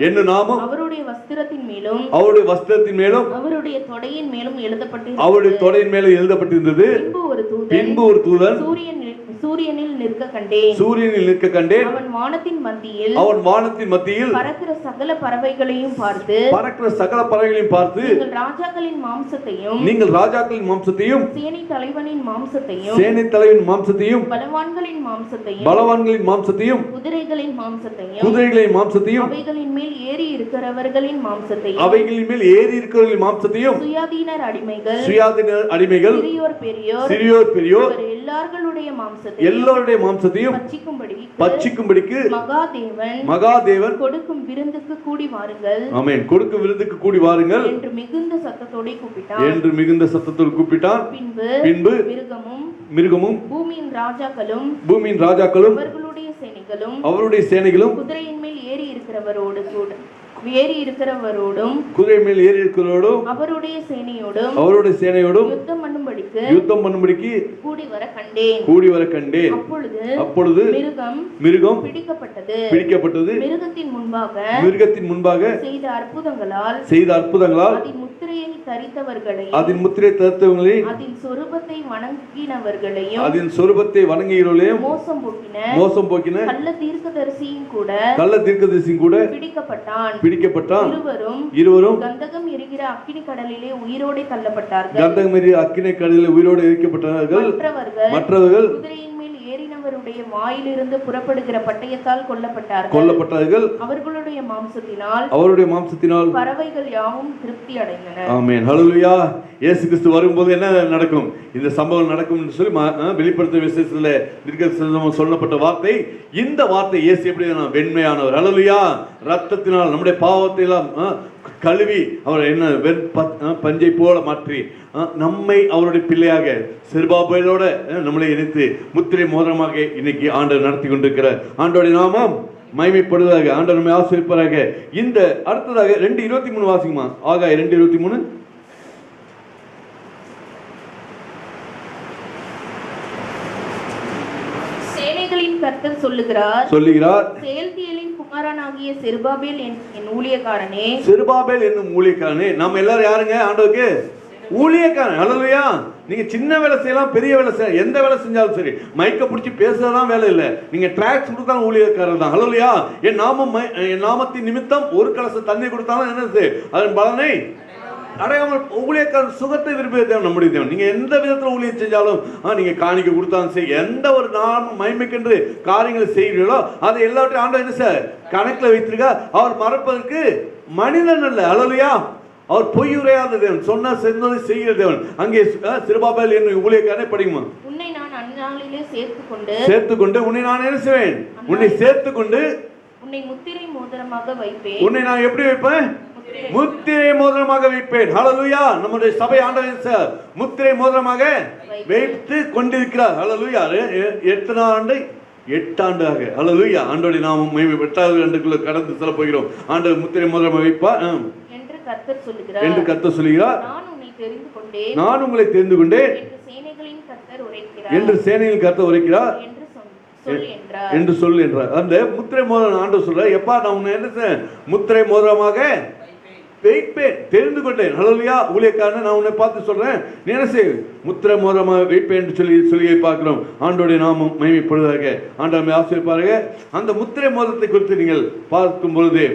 என்னும் நாமம் அவருடைய வஸ்திரத்தின் மேலும் அவருடைய தொடையின் மேலும் எழுதப்பட்டிருந்தது. பின்பு ஒரு தூதன் சூரியனில் நிற்க கண்டேன். சூரியனில் நிற்க கண்டேன். அவன் வானத்தின் மத்தியில் அவன் வானத்தின் மத்தியில் பறக்கிற சகல பறவைகளையும் பார்த்து நீங்கள் ராஜாக்களின் மாம்சத்தையும் சேனை தலைவனின் மாம்சத்தையும் பலவான்களின் மாம்சத்தையும் குதிரைகளின் மாம்சத்தையும் அவைகளின் மேல் ஏறி இருக்கிறவர்களின் மாம்சத்தையும் சுயாதீனர் அடிமைகள் சிறியோர் பெரியோர் எல்லாருடைய மாம்சத்தையும் பட்சிக்கும்படிக்கு மகாதேவன் கொடுக்கும் விருந்துக்கு கூடி வாருங்கள். ஆமென். கொடுக்கும் விருந்துக்கு கூடி வாருங்கள் என்று மிகுந்த சத்தத்தோடு கூப்பிட்டான். பின்பு மிருகமும் பூமியின் ராஜாக்களும் அவருடைய சேனைகளும் குதிரையின் மேல் ஏறி இருக்கிறவரோடும் அவருடைய சேனையோடும் யுத்தம் பண்ணும்படிக்கு கூடி வர கண்டேன். அப்பொழுது மிருகம் பிடிக்கப்பட்டது. மிருகத்தின் முன்பாக செய்த அற்புதங்களால் அதன் முத்திரையை தரித்தவர்களையும் அதன் சொரூபத்தை வணங்கினவர்களையும் மோசம் போக்கின கள்ள தீர்க்கதரிசியும் கூட பிடிக்கப்பட்டான். இருவரும் கந்தகம் எரிகிற அக்கினி கடலிலே உயிரோடு எரிக்கப்பட்டார்கள். மற்றவர்கள் குதிரையின் மேல் ஏறினவருடைய வாயிலிருந்து புறப்படுகிற பட்டயத்தால் கொல்லப்பட்டார்கள். அவர்களுடைய மாம்சத்தினால் பறவைகள் யாவும் திருப்தி அடைந்தன. ஆமென். ஹல்லேலூயா. இயேசு கிறிஸ்து வரும்போது என்ன நடக்கும்? இந்த சம்பவம் நடக்கும் என்று சொல்லி வெளிப்படுத்தும் விசேஷத்துல சொல்லப்பட்ட வார்த்தை. இந்த வார்த்தை இயேசு எப்படி வெண்மையானவர். ஹல்லேலூயா. ரத்தத்தினால் நம்முடைய பாவத்தை எல்லாம் கழுவி அவர் என்ன பஞ்சை போல மாற்றி நம்மை அவருடைய பிள்ளையாக செருபாபேலோட நம்மளை இணைத்து முத்திரை மோதிரமாக இன்னைக்கு ஆண்டவர் நடத்தி கொண்டிருக்கிறார். ஆண்டவருடைய நாமம் மகிமைப்படுவதாக. ஆண்டவர் நம்மை ஆசீர்வதிப்பாராக. இந்த அடுத்ததாக 2:23 வாசிக்குமா? ஆகாய் 2:23. சேனைகளின் கர்த்தர் சொல்லுகிறார், செயல்தியலின் குமாரனாகிய செருபாபேல் என் ஊழியக்காரனே. செருபாபேல் என்னும் ஊழியக்காரனே. நம்ம எல்லாரும் யாருங்க? ஆண்டவருக்கு ஊழியக்காரன். ஹல்லேலூயா. நீங்க சின்ன வேலை செய்யலாம், பெரிய வேலை செய்யலாம், எந்த வேலை செஞ்சாலும் சரி. மைக்க பிடிச்சி பேசுறதான் வேலை இல்லை. நீங்க டிராக்ஸ் கொடுத்தாலும் ஊழியக்காரர் தான். ஹல்லேலூயா. என் நாமத்தின் நிமித்தம் ஒரு கலச தண்ணி கொடுத்தாலும் என்னது அதன் பலனை அடையாமல் ஊழியக்காரன் சுகத்தை விரும்பிய தேவன் நம்முடைய தேவன். நீங்க எந்த விதத்துல ஊழியம் செஞ்சாலும் நீங்க காணிக்க கொடுத்தாலும் சரி, எந்த ஒரு நாம மகிமைக்கென்று காரியங்களை செய்கிறீர்களோ அதை எல்லாவற்றையும் ஆண்டவர் என்ன சார் கணக்குல வைத்திருக்கா. அவர் மறப்பதற்கு மனிதன் அல்ல. ஹல்லேலூயா. அவர் பொய் உரையாத தேவன், சொன்ன செஞ்சதை செய்கிற தேவன். அங்கே செருபாபேல் என்னும் ஊழியக்காரனை படிக்குமா? உன்னை நான் அந்நாளிலே சேர்த்துக்கொண்டு உன்னை நான் என்ன செய்வேன்? உன்னை சேர்த்துக்கொண்டு உன்னை முத்திரை மோதிரமாக வைப்பேன். உன்னை நான் எப்படி வைப்பேன்? முத்திரை மோதிரமாக வைப்பேன். ஹல்லேலூயா. நம்முடைய சபை ஆண்டவர் முத்திரை மோதிரமாக வைத்து கொண்டிருக்கிறார். ஹல்லேலூயா. 8 ஆண்டாக. ஹல்லேலூயா. ஆண்டவருடைய நாமம் மகிமை 8வது ஆண்டுக்குள்ள கடந்து செல்ல போகிறோம். ஆண்டவர் முத்திரை மோதிரமாக வைப்பார் என்று கர்த்தர் சொல்லுகிறார். நான் உங்களை தெரிந்து கொண்டேன் என்று சேனைகளின் கர்த்தர் உரைக்கிறார் என்று சொல் என்றார். அந்த முத்திரை மோதிரம் ஆண்டவர் சொல்றார். எப்பா நான் உன்னை என்ன முத்திரை மோதிரமாக வைப்பேன், தெரிந்து கொண்டேன். ஹல்லேலூயா. ஊழியக்காரன் நான் உன்னை பார்த்து சொல்றேன், நீ என்ன செய்? முத்திரை மோதிரமாக வைப்பேன் என்று சொல்லி பார்க்கிறோம். ஆண்டவருடைய நாமம் மகிமைப்படுவதாக. ஆண்டவரை ஆசீர்வதிப்பாராக. அந்த முத்திரை மோதிரத்தை குறித்து நீங்கள் பார்க்கும் பொழுது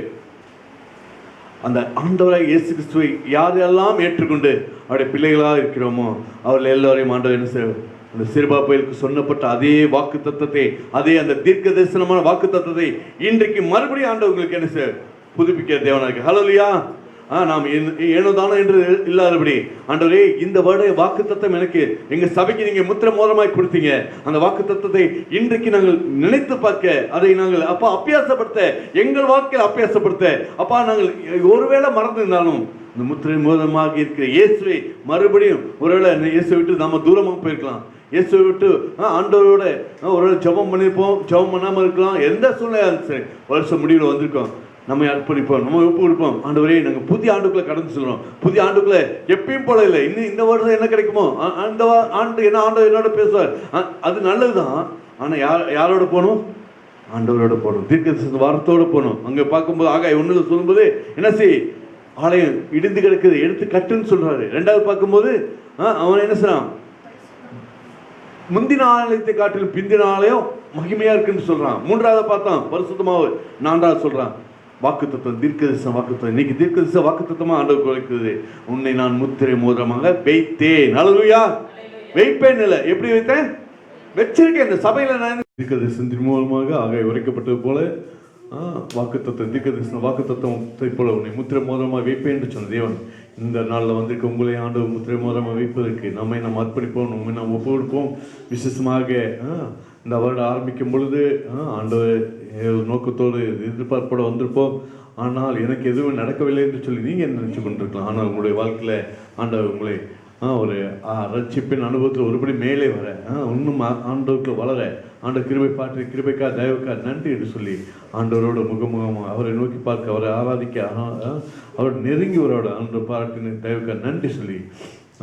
அந்த ஆண்டவராக இயேசு கிறிஸ்துவை யாரெல்லாம் ஏற்றுக்கொண்டு அவருடைய பிள்ளைகளாக இருக்கிறோமோ அவர்கள் எல்லாரையும் ஆண்டவர் என்ன செய்வார்? அந்த செருபாபேலுக்கு சொன்னப்பட்ட அதே வாக்கு தத்தத்தை, அதே அந்த தீர்க்க தரிசனமான வாக்கு தத்தத்தை இன்றைக்கு மறுபடியும் ஆண்டவர் உங்களுக்கு என்ன செய்வார்? புதுப்பிக்க தேவனாக இருக்கு. ஹல்லேலூயா. நாம் ஏனோதானோ என்று இல்லாதபடி ஆண்டவரே இந்த வாக்கு தத்தம் எனக்கு எங்க சபைக்கு நீங்க முத்திரை மோதிரமாய் கொடுத்தீங்க. அந்த வாக்கு தத்தத்தை இன்றைக்கு நாங்கள் நினைத்து பார்க்க, அதை நாங்கள் அப்பா அபியாசப்படுத்த, எங்கள் வாழ்க்கையில் அபியாசப்படுத்த, அப்பா நாங்கள் ஒருவேளை மறந்திருந்தாலும் இந்த முத்திரை மோதிரமாக இருக்கிற இயேசுவை மறுபடியும் ஒருவேளை இயேசுவை விட்டு நம்ம தூரமாக போயிருக்கலாம். இயேசுவை விட்டு ஆண்டவரோட ஒரு ஜெபம் பண்ணியிருப்போம், ஜெபம் பண்ணாமல் இருக்கலாம். எந்த சூழ்நிலையாக சரி வருஷம் முடிவில் வந்திருக்கோம். நம்ம அர்ப்பணிப்போம், நம்ம ஒப்பு கொடுப்போம். ஆண்டவரே நாங்கள் புதிய ஆண்டுக்குள்ள கடந்து சொல்கிறோம். புதிய ஆண்டுக்குள்ள எப்பயும் போல இல்லை. இன்னும் இந்த வருடம் என்ன கிடைக்குமோ அந்த ஆண்டு என்ன ஆண்டவர் என்னோட பேசுவார். அது நல்லது தான். ஆனால் யாரோட போகணும்? ஆண்டவரோட போகணும். தீர்க்க வாரத்தோடு போகணும். அங்கே பார்க்கும்போது ஆகாய் 1 சொல்லும்போது என்ன செய்? ஆலயம் இடிந்து கிடக்குது, எடுத்து கட்டுன்னு சொல்றாரு. 2வது பார்க்கும்போது அவன் என்ன செய்றான்? முந்தின ஆலயத்தை காட்டிலும் பிந்தின ஆலயம் மகிமையா இருக்குன்னு சொல்றான். மூன்றாவது பார்த்தோம் பரிசுத்தமாவு. நான்காவது சொல்றான் வாக்குத்தத்தம், தீர்க்கதரிசன வாக்குத்தத்தம். இன்னைக்கு தீர்க்கதரிசன வாக்குத்தத்தமா ஆண்டவர் குறைக்குது. உன்னை நான் முத்திரை மோதிரமாக வைத்தேன். ஹல்லேலூயா. வைப்பேன் இல்ல, எப்படி வைத்தேன்? வச்சிருக்கேன். இந்த சபையில நான் தீர்க்கதரிசனத்தின் மூலமாக ஆக உரைக்கப்பட்டது போல வாக்குத்தத்தம், தீர்க்கதரிசன வாக்குத்தத்தத்தை போல உன்னை முத்திரை மோதிரமாக வைப்பேன் என்று சொன்ன தேவன் இந்த நாளில் வந்திருக்க உங்களை ஆண்டவர் முத்திரை மோதிரமாக வைப்பதற்கு நம்மை நாம் அர்ப்பணிப்போம், நம்மை நாம் ஒப்பு கொடுப்போம். விசேஷமாக இந்த வருடம் ஆரம்பிக்கும் பொழுது ஆண்டவர் நோக்கத்தோடு எதிர்பார்ப்போடு வந்திருப்போம். ஆனால் எனக்கு எதுவும் நடக்கவில்லை என்று சொல்லி நீங்கள் என்ன நினச்சி கொண்டிருக்கலாம். ஆனால் உங்களுடைய வாழ்க்கையில் ஆண்டவர் உங்களை ஒரு ரட்சிப்பின் அனுபவத்தில் ஒருபடி மேலே வர இன்னும் ஆண்டவருக்கு வளர ஆண்டவர் கிருபை பாற்றி கிருபைக்கா தயவுக்கா நன்றி என்று சொல்லி ஆண்டவரோட முகமுகமாக அவரை நோக்கி பார்க்க, அவரை ஆராதிக்க, அவர் நெருங்கி அவரோட ஆண்டவர் பாராட்டின தயவுக்கா நன்றி சொல்லி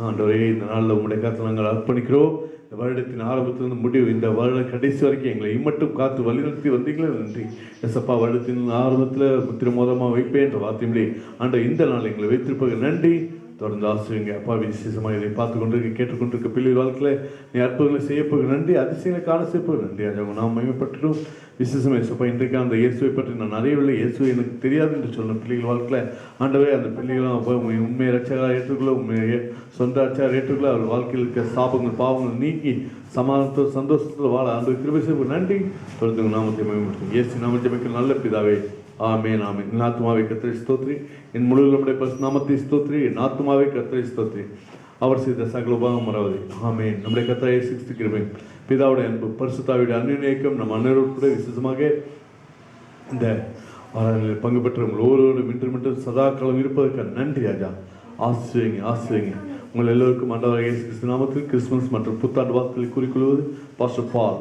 ஆண்டவரே இந்த நாளில் உங்களுடைய கருத்தை நாங்கள் அர்ப்பணிக்கிறோம். இந்த வருடத்தின் ஆரம்பத்திலிருந்து முடிவு, இந்த வருடம் கடைசி வரைக்கும் எங்களை இம்மட்டும் காத்து வழிநடத்தி வந்தீங்களே நன்றி. எசப்பா, வருடத்தின் ஆரம்பத்தில் முத்திரை மோதிரமாக வைப்பேன் என்ற வார்த்தையிலே ஆண்டவர் இந்த நாள் எங்களை வைத்திருப்பது நன்றி. தொடர்ந்து ஆசிரியங்க அப்பா, விசேஷமாக இதை பார்த்து கொண்டிருக்க கேட்டுக்கொண்டிருக்க பிள்ளை வாழ்க்கையில் நீ அற்புதங்களை செய்யப்போக நன்றி, அதிசயங்களை காண செய்யப்போக நன்றி. அவங்க நாம் மகிமைப்பட்டுடும். விசேஷமாக இயேசுப்பா, இன்றைக்கு அந்த இயேசுவை பற்றி நான் அறியவில்லை, இயேசு எனக்கு தெரியாது என்று சொன்ன பிள்ளைகள் வாழ்க்கையில் ஆண்டவே அந்த பிள்ளைகளும் அப்போ உண்மை ரட்சகராக ஏற்றுக்கொள்ள, உண்மையை சொந்த ரட்சகராக ஏற்றுக்கொள்ள, அவர் வாழ்க்கையில் இருக்க சாபங்கள் பாவங்கள் நீக்கி சமாதானத்தோடு சந்தோஷத்தில் வாழ ஆண்டு கிருபை செய்ய நன்றி. தொடர்ந்து நாமத்தை மகிமைப்படுத்தும். இயேசு நாமத்தை ஜெபிக்கிற நல்ல பிதாவே, ஆமென் ஆமென். என் ஆத்துமாவை கர்த்தரை ஸ்தோத்திரி, என் முழு நம்முடைய நாமத்தை ஸ்தோத்திரி, என் ஆத்துமாவை கர்த்தரை ஸ்தோத்திரி, அவர் செய்த சகல உபகாரம் மறவாதே. ஆமென். நம்முடைய கர்த்தரை இயேசு கிருபை, பிதாவுடைய அன்பு, பரிசுத்தாவியுடைய அன்பின் நம் அனைவரோடு கூட விசேஷமாக இந்த ஆராதனையில் பங்கு பெற்ற உங்கள் ஒவ்வொருவரும் இன்று சதா காலம் இருப்பதற்கு நன்றி ராஜா. ஆசிரியங்க உங்கள் எல்லோருக்கும் ஆண்டவராகிய இயேசு கிறிஸ்து நாமத்தில் கிறிஸ்துமஸ் மற்றும் புத்தாண்டு வாழ்த்துக்களை கூறிக்கொள்வது பாஸ்டர் பால்.